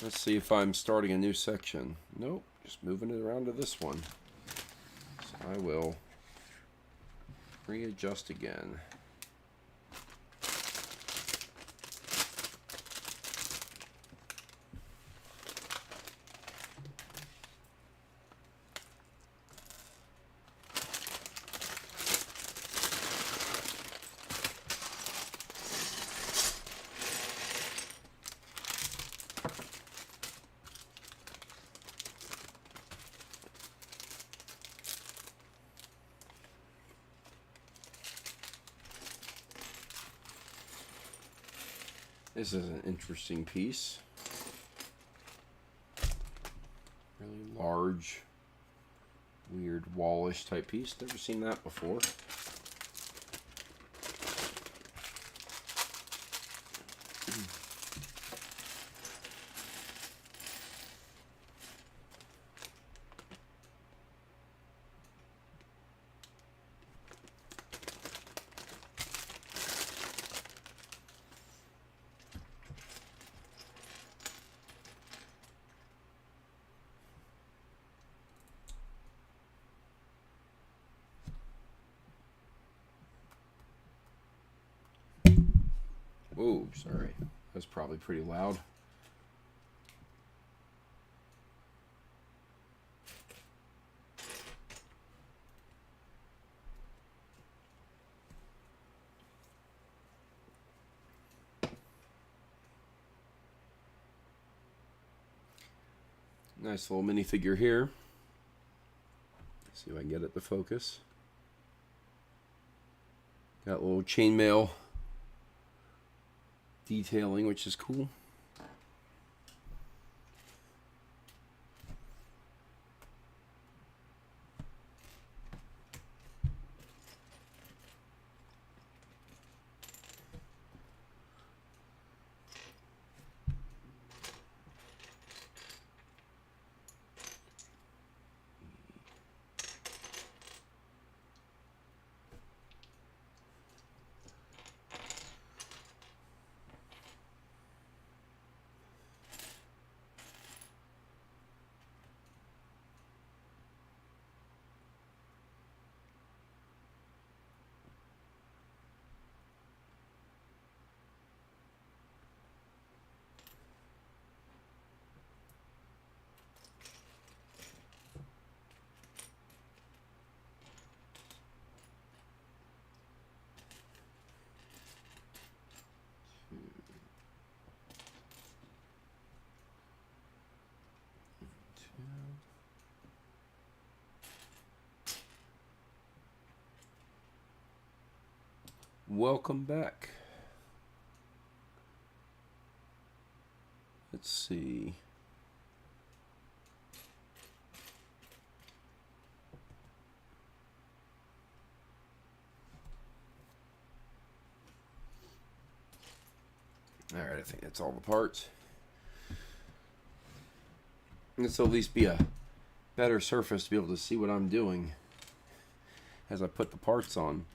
Let's see if I'm starting a new section. Nope, just moving it around to this one. So I will readjust again. This is an interesting piece. Really large, weird wallish type piece. Never seen that before. Whoa, sorry. That's probably pretty loud. Nice little minifigure here. Let's see if I can get it to focus. Got a little chainmail detailing, which is cool. Welcome back. Let's see. All right, I think that's all the parts. This will at least be a better surface to be able to see what I'm doing as I put the parts on.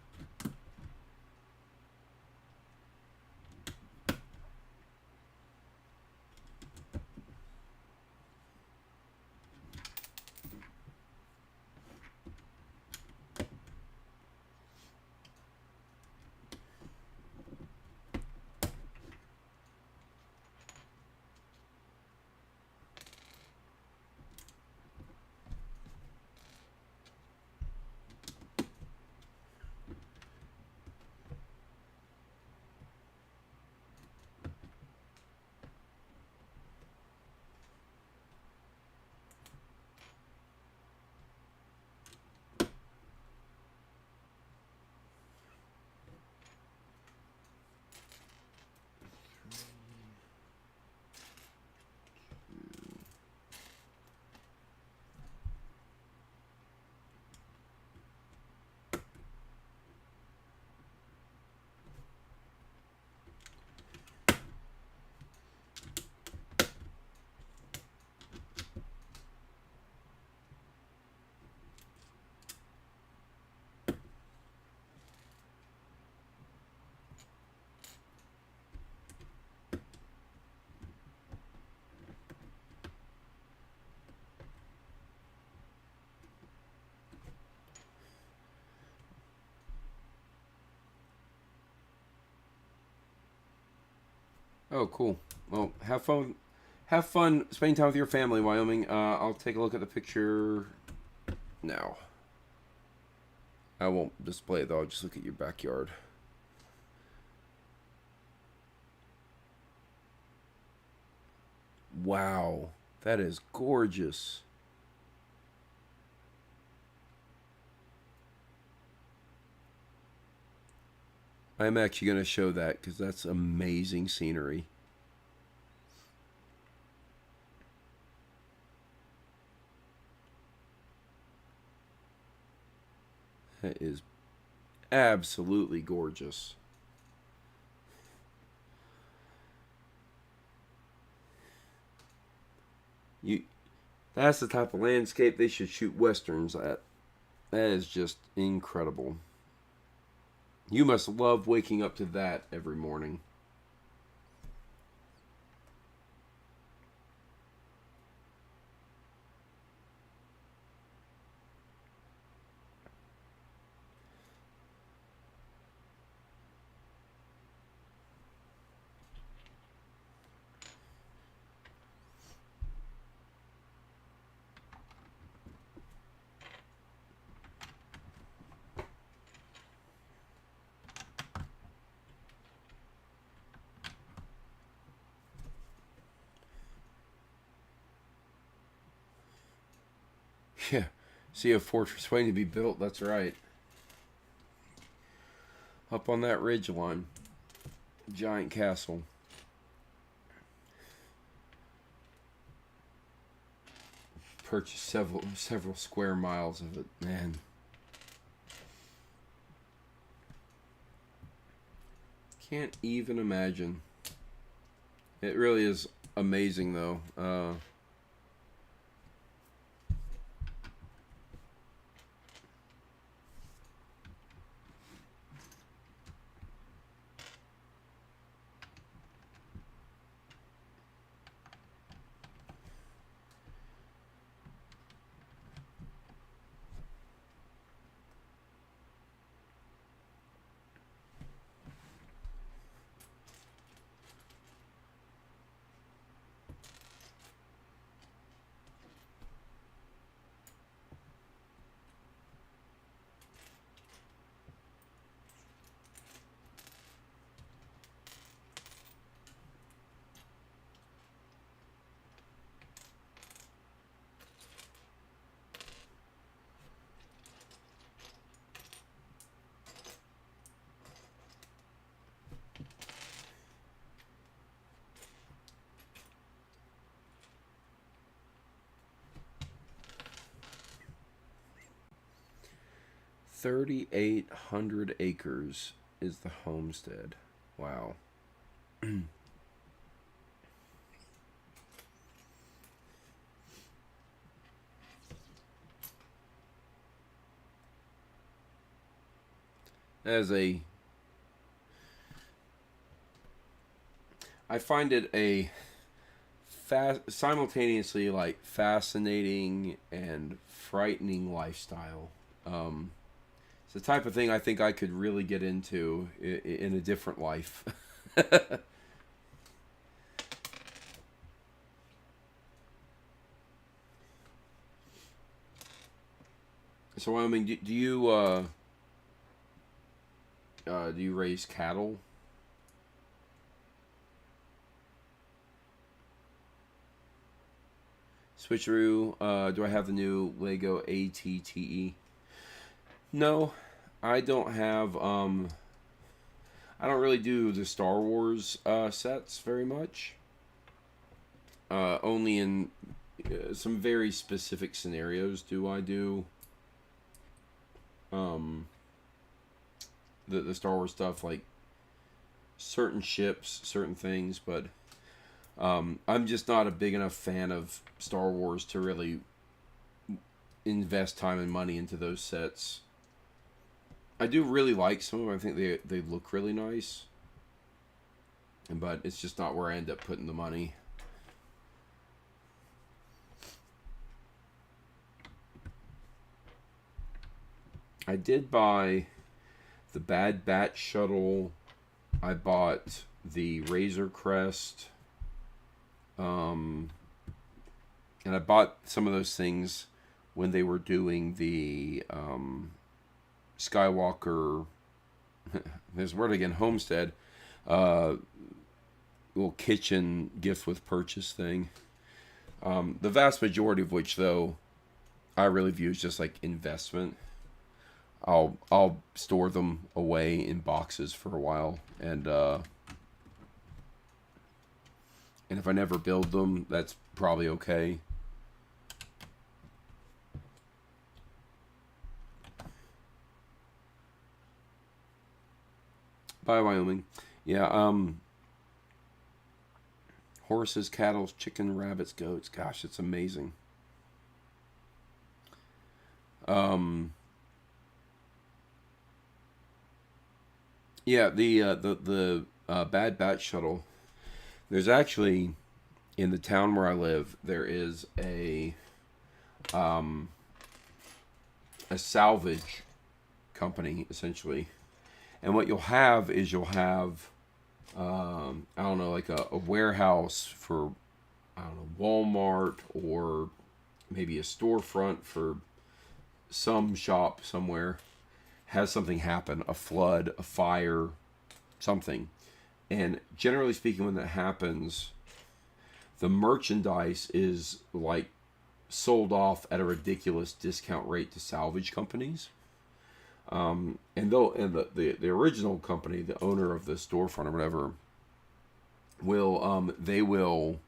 Oh, cool. Well, have fun. Have fun spending time with your family, Wyoming. I'll take a look at the picture now. I won't display it, though. I'll just look at your backyard. Wow. That is gorgeous. I'm actually going to show that because that's amazing scenery. That is absolutely gorgeous. That's the type of landscape they should shoot westerns at. That is just incredible. You must love waking up to that every morning. Yeah, see a fortress waiting to be built, that's right. Up on that ridge line. Giant castle. Purchase several square miles of it, man. Can't even imagine. It really is amazing, though. 3,800 acres is the homestead. Wow. I find it a simultaneously like fascinating and frightening lifestyle. It's the type of thing I think I could really get into in a different life. So, I mean, do you raise cattle? Switcheroo, do I have the new Lego ATTE? No, I don't have, I don't really do the Star Wars sets very much. Only in some very specific scenarios do I do the Star Wars stuff, like certain ships, certain things, but I'm just not a big enough fan of Star Wars to really invest time and money into those sets. I do really like some of them. I think they look really nice, but it's just not where I end up putting the money. I did buy the Bad Batch shuttle. I bought the Razor Crest. And I bought some of those things when they were doing the Skywalker, there's word again, Homestead, little kitchen gift with purchase thing. The vast majority of which, though, I really view as just like investment. I'll store them away in boxes for a while, and if I never build them, that's probably okay. Bye, Wyoming. Yeah, horses, cattle, chicken, rabbits, goats. Gosh, it's amazing. Yeah, the Bad Batch shuttle. There's actually, in the town where I live, there is a salvage company, essentially. And what you'll have is I don't know, like a warehouse for, I don't know, Walmart, or maybe a storefront for some shop somewhere, has something happen, a flood, a fire, something. And generally speaking, when that happens, the merchandise is like sold off at a ridiculous discount rate to salvage companies. And the original company, the owner of the storefront or whatever, they will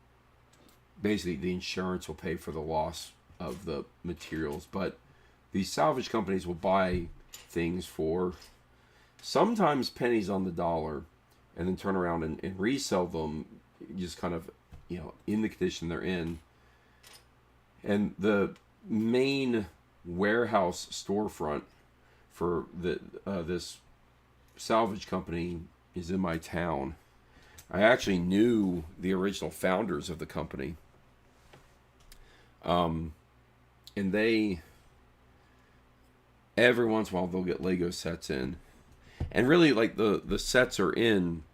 basically, the insurance will pay for the loss of the materials, but these salvage companies will buy things for sometimes pennies on the dollar, and then turn around and resell them just kind of, in the condition they're in. And the main warehouse storefront for this salvage company is in my town. I actually knew the original founders of the company. And they, every once in a while, they'll get Lego sets in. And really, like, the sets are in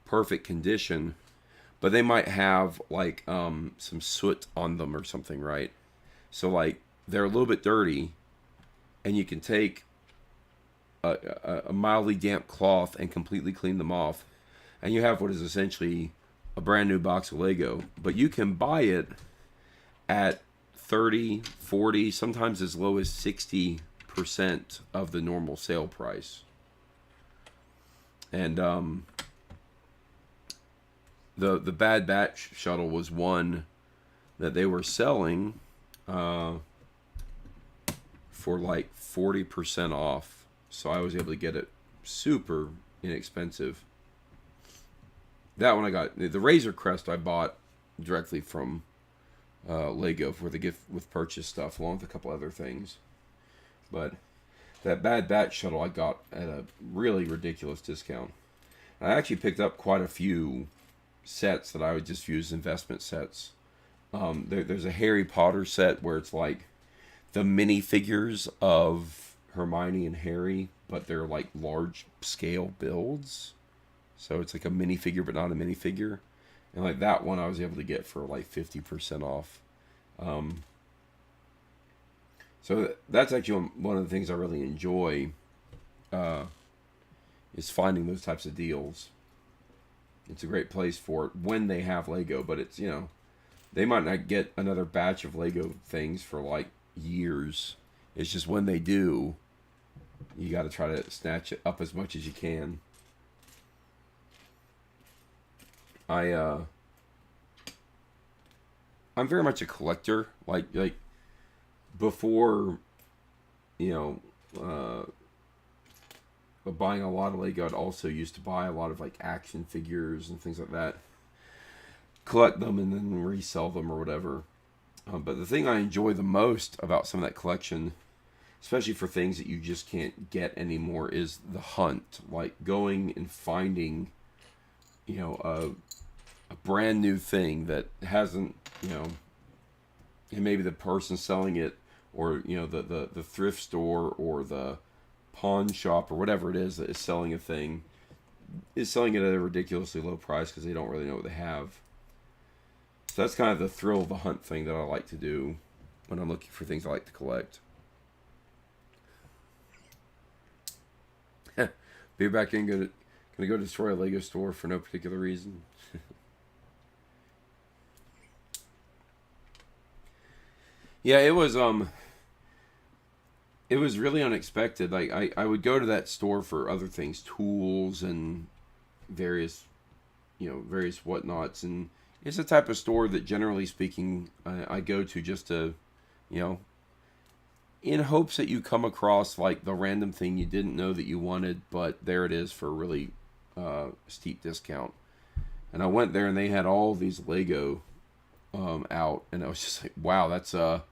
perfect condition, but they might have, like, some soot on them or something, right? So, like, they're a little bit dirty, and you can take a mildly damp cloth and completely clean them off, and you have what is essentially a brand new box of Lego. But you can buy it at 30, 40, sometimes as low as 60% of the normal sale price. And the Bad Batch shuttle was one that they were selling for like 40% off. so I was able to get it super inexpensive. That one I got. The Razor Crest I bought directly from Lego for the gift with purchase stuff, along with a couple other things. But that Bad Batch shuttle I got at a really ridiculous discount. I actually picked up quite a few sets that I would just use investment sets. There's a Harry Potter set where it's like the minifigures of Hermione and Harry, but they're like large scale builds. So it's like a minifigure, but not a minifigure. And like that one I was able to get for like 50% off. So that's actually one of the things I really enjoy, is finding those types of deals. It's a great place for it when they have Lego, but it's, they might not get another batch of Lego things for like years. It's just when they do, you got to try to snatch it up as much as you can. I'm very much a collector. Like before, buying a lot of Lego, I'd also used to buy a lot of like action figures and things like that. Collect them and then resell them or whatever. But the thing I enjoy the most about some of that collection, especially for things that you just can't get anymore, is the hunt. Like going and finding, a brand new thing that hasn't, and maybe the person selling it, or the thrift store or the pawn shop or whatever it is that is selling a thing, is selling it at a ridiculously low price because they don't really know what they have. So that's kind of the thrill of the hunt thing that I like to do when I'm looking for things I like to collect. Be back in, gonna go destroy a Lego store for no particular reason. Yeah, it was really unexpected. Like I would go to that store for other things, tools and various whatnots, and it's the type of store that generally speaking I go to just to, in hopes that you come across like the random thing you didn't know that you wanted, but there it is for a really steep discount. And I went there and they had all these Lego out, and I was just like, wow, that's a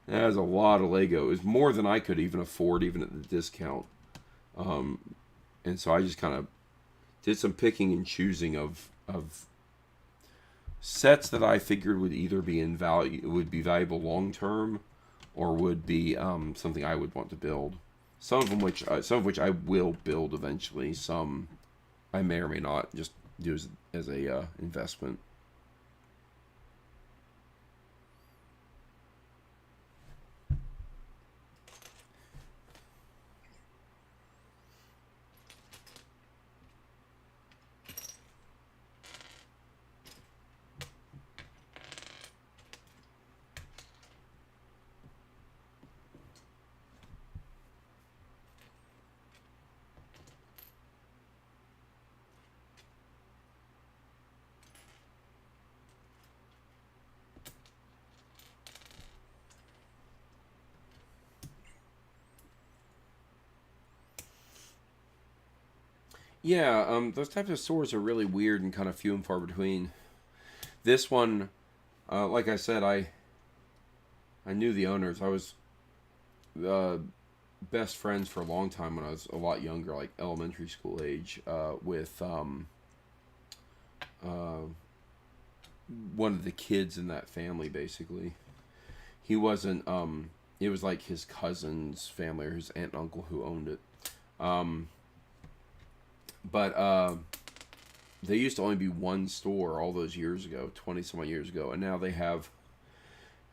lot of Lego. It was more than I could even afford, even at the discount. And so I just kind of did some picking and choosing of sets that I figured would either be valuable long term, or would be something I would want to build. Some of which I will build eventually. Some I may or may not just do as a investment. Yeah, those types of stores are really weird and kind of few and far between. This one, like I said, I knew the owners. I was best friends for a long time when I was a lot younger, like elementary school age, with one of the kids in that family. Basically, he wasn't. It was like his cousin's family or his aunt and uncle who owned it. But they used to only be one store all those years ago, 20 some odd years ago, and now they have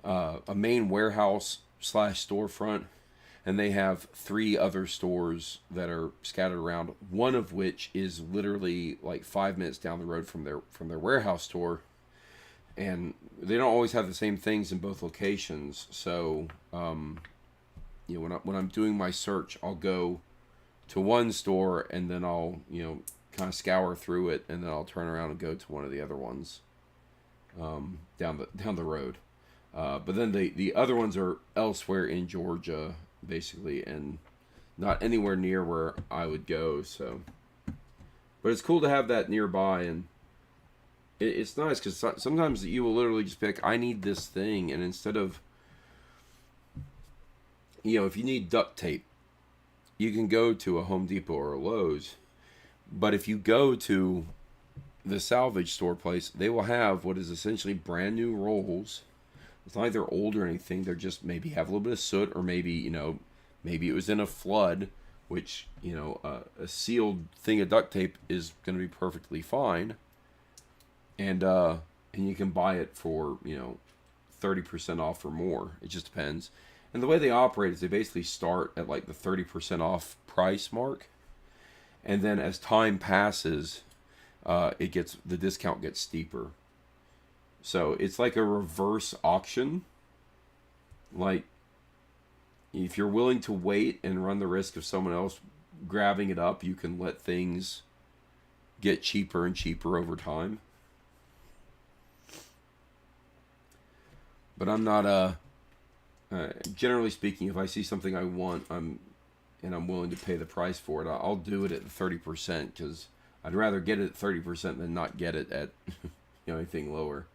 a main warehouse / storefront, and they have 3 other stores that are scattered around. One of which is literally like 5 minutes down the road from their warehouse store, and they don't always have the same things in both locations. So, when I'm doing my search, I'll go to one store and then I'll kind of scour through it, and then I'll turn around and go to one of the other ones down the road. But then the other ones are elsewhere in Georgia, basically, and not anywhere near where I would go. So, but it's cool to have that nearby, and it's nice because sometimes you will literally just pick, I need this thing, and instead of, if you need duct tape, you can go to a Home Depot or a Lowe's. But if you go to the salvage store place, they will have what is essentially brand new rolls. It's not like they're old or anything. They're just maybe have a little bit of soot, or maybe, maybe it was in a flood, which, a sealed thing of duct tape is going to be perfectly fine. And you can buy it for, 30% off or more. It just depends. And the way they operate is they basically start at like the 30% off price mark. And then as time passes, the discount gets steeper. So it's like a reverse auction. Like, if you're willing to wait and run the risk of someone else grabbing it up, you can let things get cheaper and cheaper over time. But I'm not generally speaking, if I see something I want, I'm willing to pay the price for it, I'll do it at 30%, because I'd rather get it at 30% than not get it at anything lower.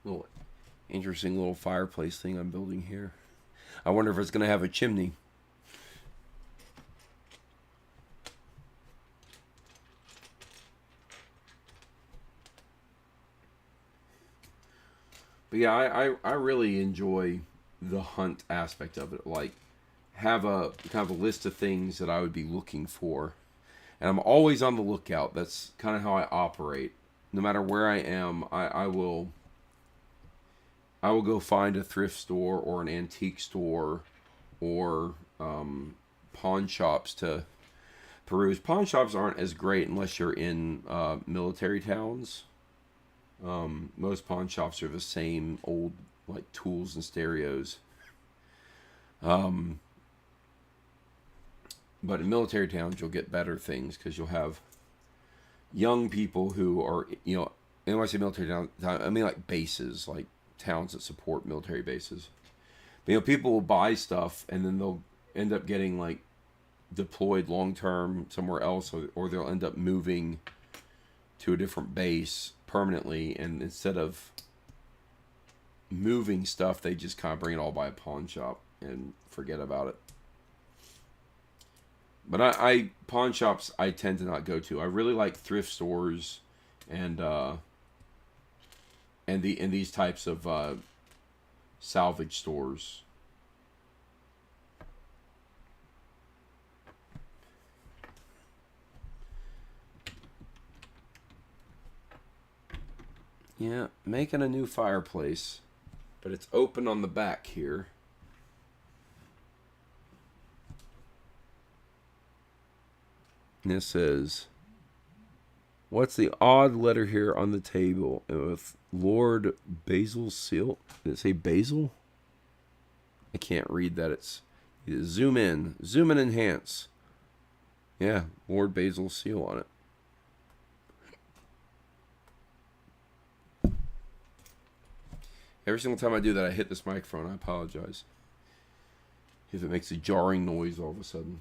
Little interesting little fireplace thing I'm building here. I wonder if it's going to have a chimney. But yeah, I really enjoy the hunt aspect of it. Like, have a kind of a list of things that I would be looking for. And I'm always on the lookout. That's kind of how I operate. No matter where I am, I will go find a thrift store or an antique store or pawn shops to peruse. Pawn shops aren't as great unless you're in military towns. Most pawn shops are the same old, like, tools and stereos. But in military towns, you'll get better things because you'll have young people who are, and when I say military town, I mean like bases, like towns that support military bases. But, people will buy stuff and then they'll end up getting like deployed long term somewhere else, or they'll end up moving to a different base permanently, and instead of moving stuff, they just kind of bring it all by a pawn shop and forget about it. But I pawn shops I tend to not go to. I really like thrift stores and these types of salvage stores. Yeah, making a new fireplace, but it's open on the back here. And it says, what's the odd letter here on the table with Lord Basil's seal? Did it say Basil? I can't read that. It's zoom in, enhance. Yeah, Lord Basil's seal on it. Every single time I do that, I hit this microphone. I apologize if it makes a jarring noise all of a sudden.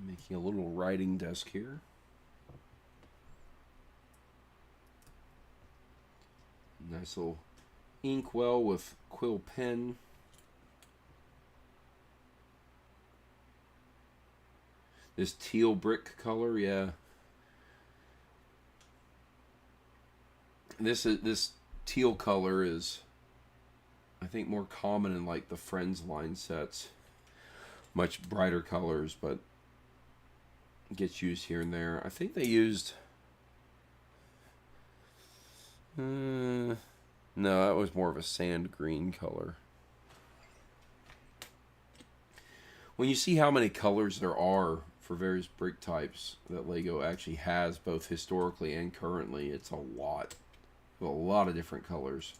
Making a little writing desk here. Nice little inkwell with quill pen. This teal brick color, yeah. This teal color is, I think, more common in like the Friends line sets. Much brighter colors, but gets used here and there. I think they used. No, that was more of a sand green color. When you see how many colors there are for various brick types that Lego actually has, both historically and currently, it's a lot. A lot of different colors.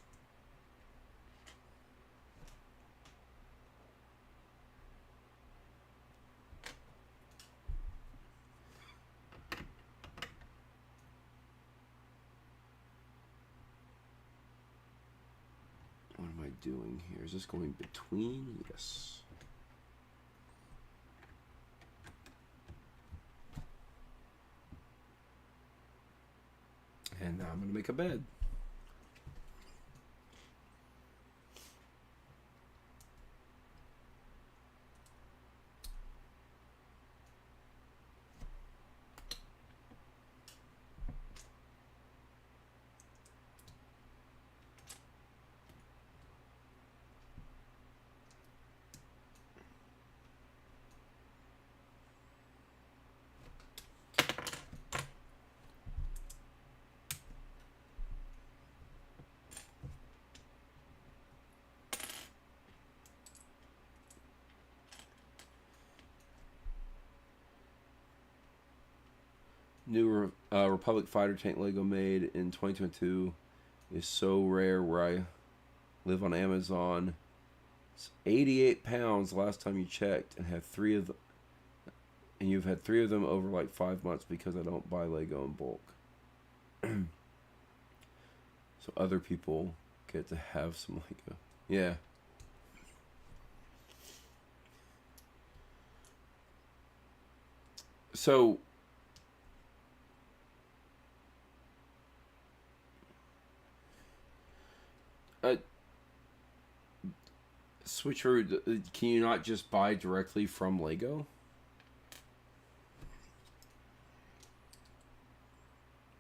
What am I doing here? Is this going between? Yes. And now I'm going to make a bed. New Republic fighter tank Lego made in 2022 is so rare where I live on Amazon. It's 88 pounds last time you checked, and have 3 of them. And you've had 3 of them over like 5 months because I don't buy Lego in bulk. So other people get to have some Lego. Yeah. So Switcheroo, can you not just buy directly from Lego?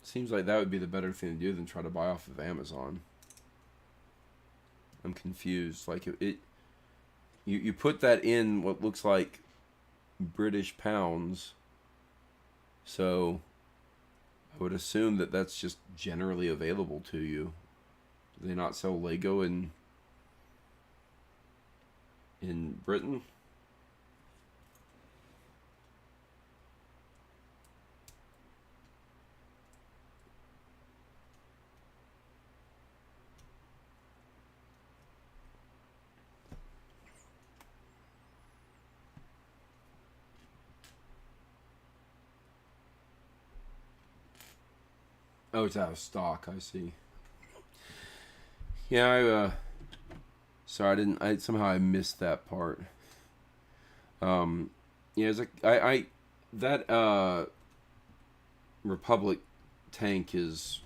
Seems like that would be the better thing to do than try to buy off of Amazon. I'm confused. Like you put that in what looks like British pounds, so I would assume that that's just generally available to you. Do they not sell Lego in Britain? Oh, it's out of stock. I see. Yeah, sorry, I somehow I missed that part. Yeah, it's that Republic tank is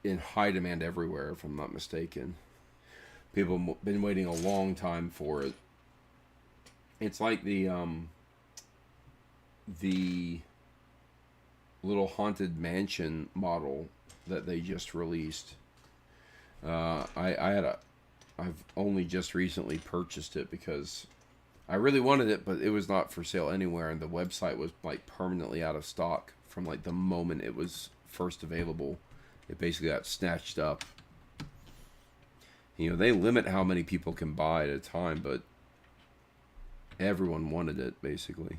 in high demand everywhere, if I'm not mistaken. People have been waiting a long time for it. It's like the little haunted mansion model that they just released. I've only just recently purchased it because I really wanted it, but it was not for sale anywhere, and the website was like permanently out of stock from like the moment it was first available. It basically got snatched up. You know, they limit how many people can buy at a time, but everyone wanted it basically.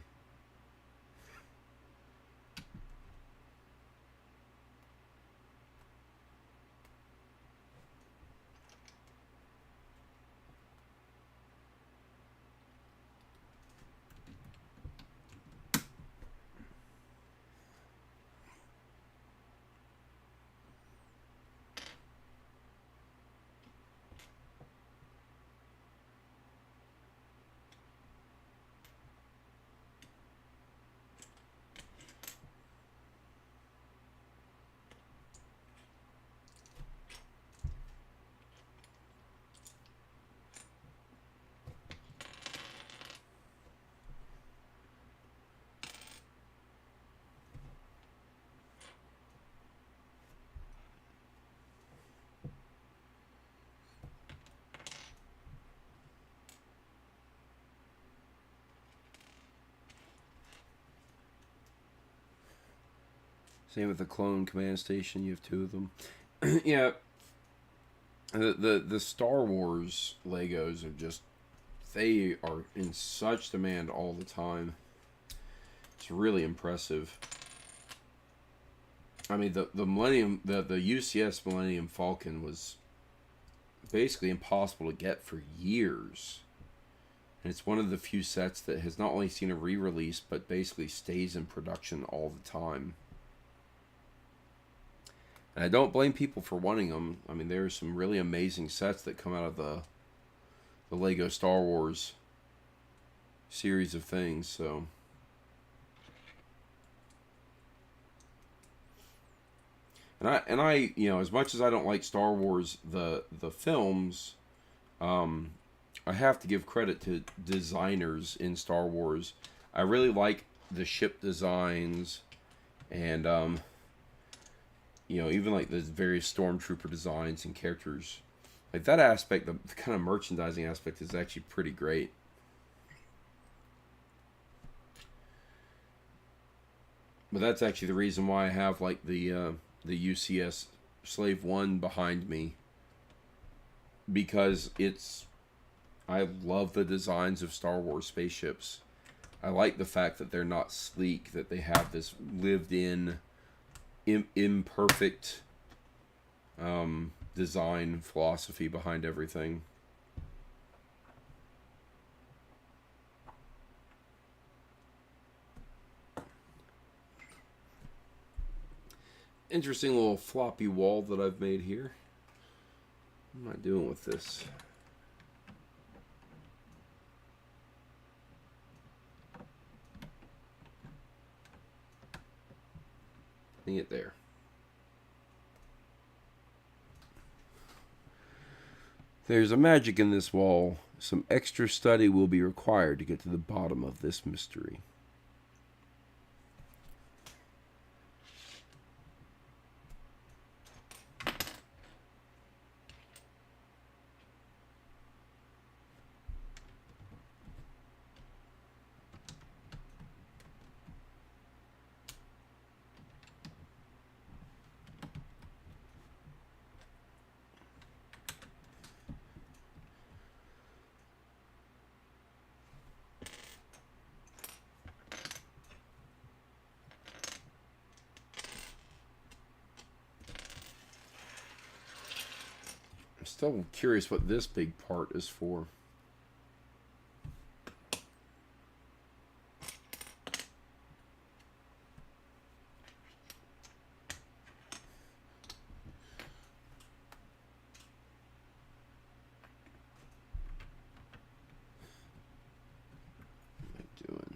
Same with the clone command station. You have 2 of them. Yeah. The Star Wars Legos are just, they are in such demand all the time. It's really impressive. I mean, the UCS Millennium Falcon was basically impossible to get for years. And it's one of the few sets that has not only seen a re-release, but basically stays in production all the time. And I don't blame people for wanting them. I mean, there are some really amazing sets that come out of the Lego Star Wars series of things, so... And I, you know, as much as I don't like Star Wars, the films, I have to give credit to designers in Star Wars. I really like the ship designs, and you know, even like the various stormtrooper designs and characters. Like that aspect, the kind of merchandising aspect is actually pretty great. But that's actually the reason why I have like the UCS Slave 1 behind me, because I love the designs of Star Wars spaceships. I like the fact that they're not sleek, that they have this lived-in, imperfect design philosophy behind everything. Interesting little floppy wall that I've made here. What am I doing with this? Putting it there. There's a magic in this wall. Some extra study will be required to get to the bottom of this mystery. Still curious what this big part is for. What am I doing?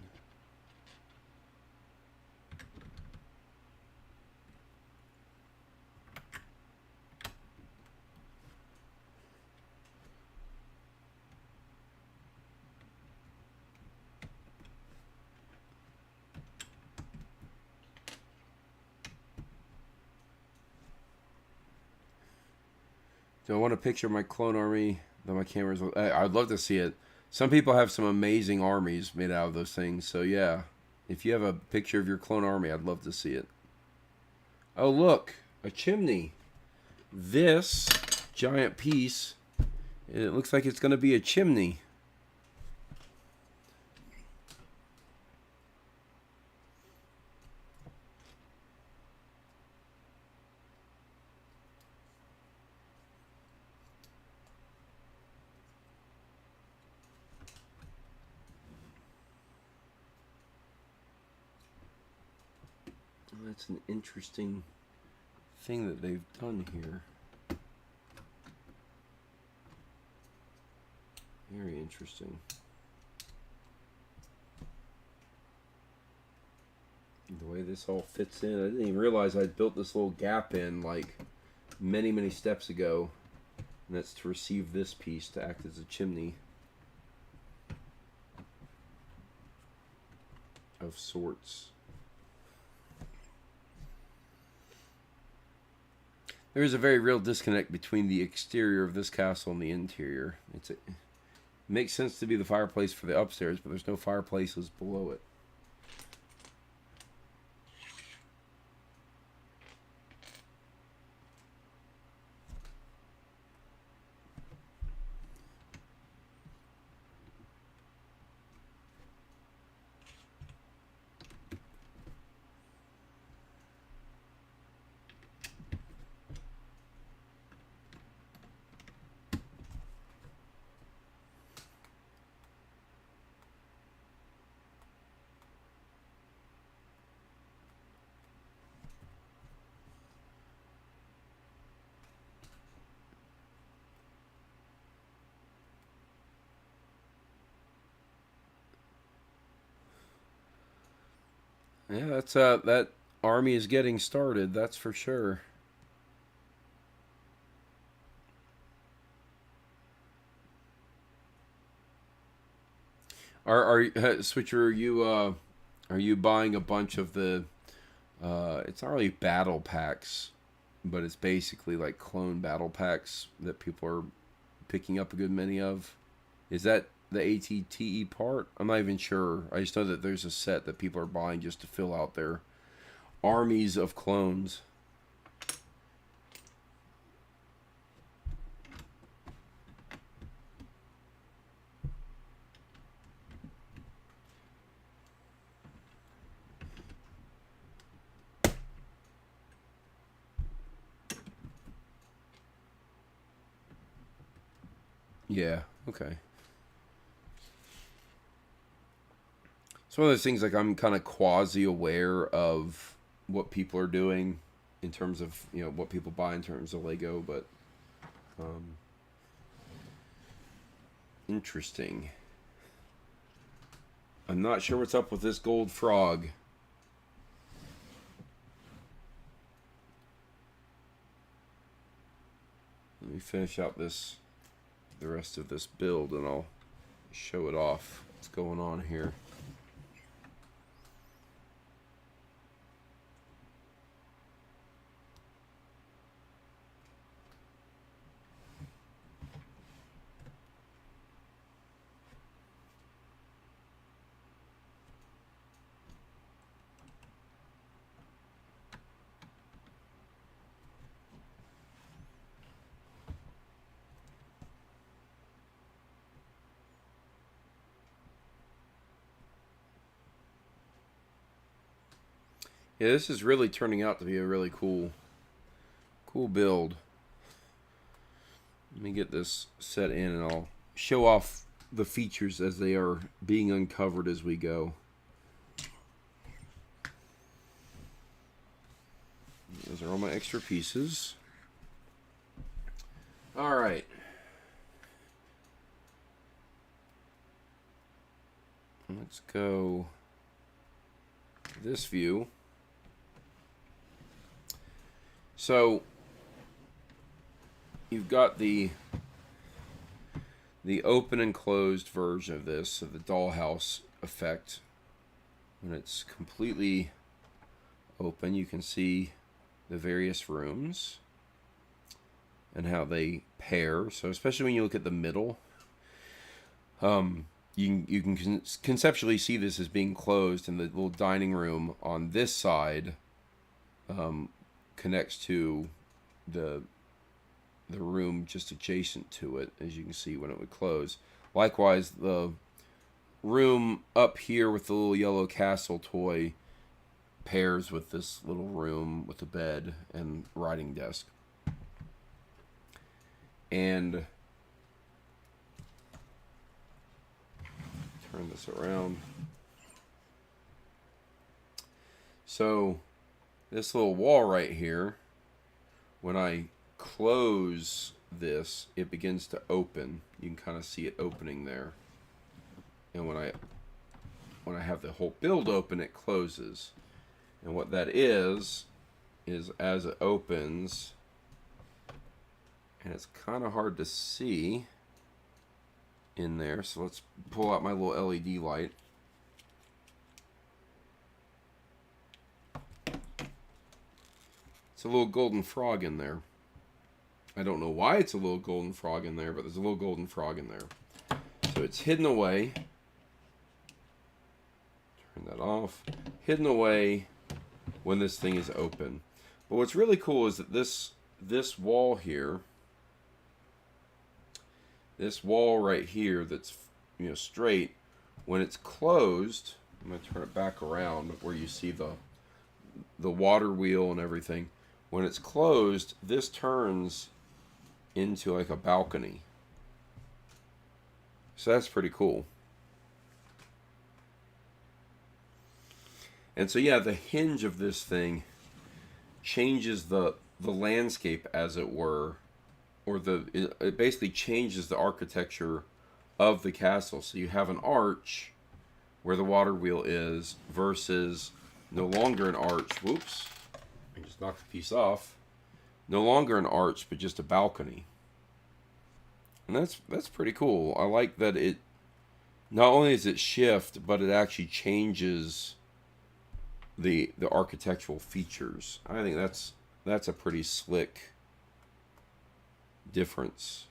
Do I want a picture of my clone army that my cameras? I'd love to see it. Some people have some amazing armies made out of those things. So yeah, if you have a picture of your clone army, I'd love to see it. Oh look, a chimney. This giant piece, it looks like it's going to be a chimney. That's an interesting thing that they've done here. Very interesting. The way this all fits in. I didn't even realize I'd built this little gap in like many steps ago. And that's to receive this piece to act as a chimney of sorts. There is a very real disconnect between the exterior of this castle and the interior. It makes sense to be the fireplace for the upstairs, but there's no fireplaces below it. Yeah, that's that army is getting started. That's for sure. Switcher? Are you buying a bunch of the? It's not really battle packs, but it's basically like clone battle packs that people are picking up a good many of. Is that the ATTE part? I'm not even sure. I just know that there's a set that people are buying just to fill out their armies of clones. Yeah, okay. It's one of those things like I'm kind of quasi aware of what people are doing in terms of, what people buy in terms of Lego, but um, interesting. I'm not sure what's up with this gold frog. Let me finish out the rest of this build, and I'll show it off. What's going on here? Yeah, this is really turning out to be a really cool build. Let me get this set in, and I'll show off the features as they are being uncovered as we go. Those are all my extra pieces. All right. Let's go this view. So you've got the open and closed version of this, so the dollhouse effect. When it's completely open, you can see the various rooms and how they pair. So especially when you look at the middle, you can conceptually see this as being closed, and the little dining room on this side connects to the room just adjacent to it, as you can see when it would close. Likewise, the room up here with the little yellow castle toy pairs with this little room with a bed and writing desk. And turn this around. So this little wall right here, when I close this, it begins to open. You can kind of see it opening there. And when I have the whole build open, it closes. And what that is as it opens, and it's kind of hard to see in there, so let's pull out my little LED light. It's a little golden frog in there. I don't know why it's a little golden frog in there, but there's a little golden frog in there. So it's hidden away. Turn that off. Hidden away when this thing is open. But what's really cool is that this wall here, this wall right here that's straight, when it's closed, I'm going to turn it back around where you see the water wheel and everything. When it's closed, this turns into like a balcony. So that's pretty cool. And so yeah, the hinge of this thing changes the landscape, as it were, or it basically changes the architecture of the castle. So you have an arch where the water wheel is versus no longer an arch. Whoops. I just knocked the piece off. No longer an arch, but just a balcony. And that's pretty cool. I like that it, not only does it shift, but it actually changes the architectural features. I think that's a pretty slick difference.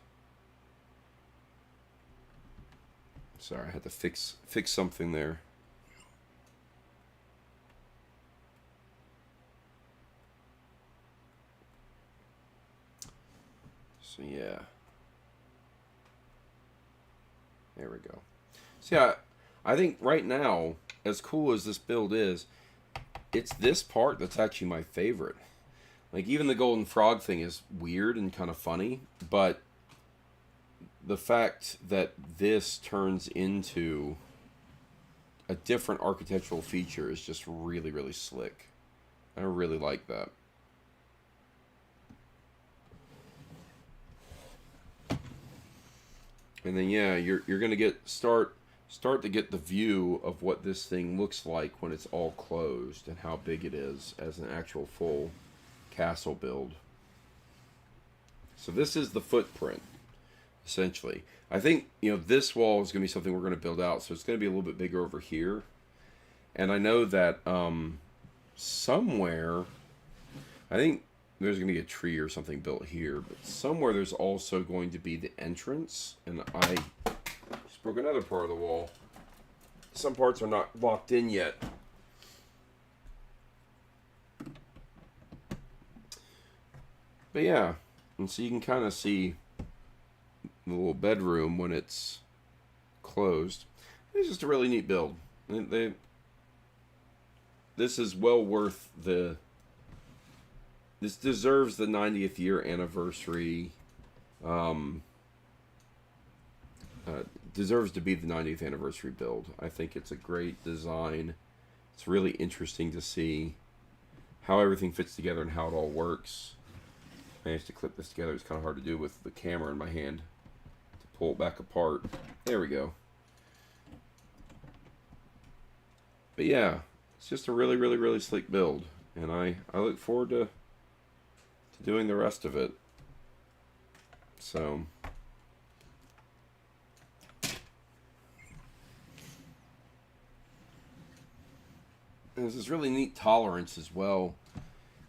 Sorry, I had to fix something there. So yeah. There we go. See, I think right now, as cool as this build is, it's this part that's actually my favorite. Like, even the golden frog thing is weird and kind of funny, but the fact that this turns into a different architectural feature is just really, really slick. I really like that. And then yeah, you're gonna start to get the view of what this thing looks like when it's all closed and how big it is as an actual full castle build. So this is the footprint, essentially. I think, this wall is gonna be something we're gonna build out, so it's gonna be a little bit bigger over here. And I know that somewhere, I think there's going to be a tree or something built here, but somewhere there's also going to be the entrance, and I just broke another part of the wall. Some parts are not locked in yet. But yeah, and so you can kind of see the little bedroom when it's closed. It's just a really neat build. This is well worth the... This deserves the 90th year anniversary. Deserves to be the 90th anniversary build. I think it's a great design. It's really interesting to see how everything fits together and how it all works. I managed to clip this together. It's kind of hard to do with the camera in my hand to pull it back apart. There we go. But yeah, it's just a really, really, really slick build. And I look forward to doing the rest of it. So there's this really neat tolerance as well.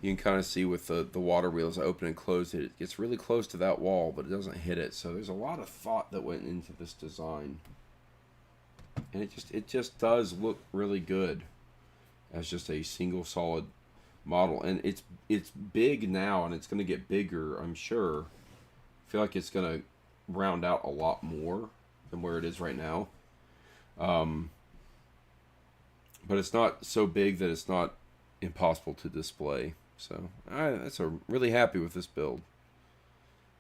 You can kind of see with the water wheels open and close it gets really close to that wall, but it doesn't hit it. So there's a lot of thought that went into this design. And it just does look really good as just a single solid model, and it's big now, and it's going to get bigger, I'm sure. I feel like it's going to round out a lot more than where it is right now. But it's not so big that it's not impossible to display. So I'm really happy with this build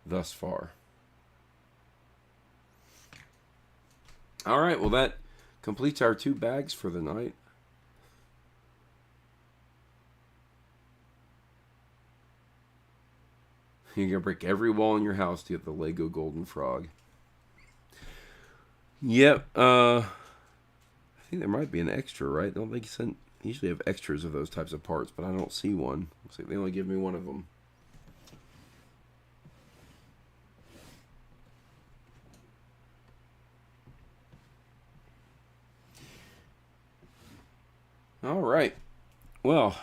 thus far. All right, well, that completes our 2 bags for the night. You're going to break every wall in your house to get the Lego Golden Frog. Yep. I think there might be an extra, right? I don't think you usually have extras of those types of parts, but I don't see one. Looks like they only give me one of them. All right. Well,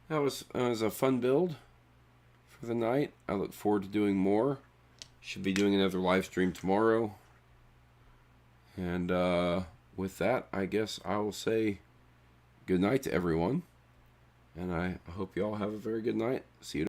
that was a fun build for the night. I look forward to doing more. Should be doing another live stream tomorrow. And with that, I guess I will say good night to everyone. And I hope you all have a very good night. See you.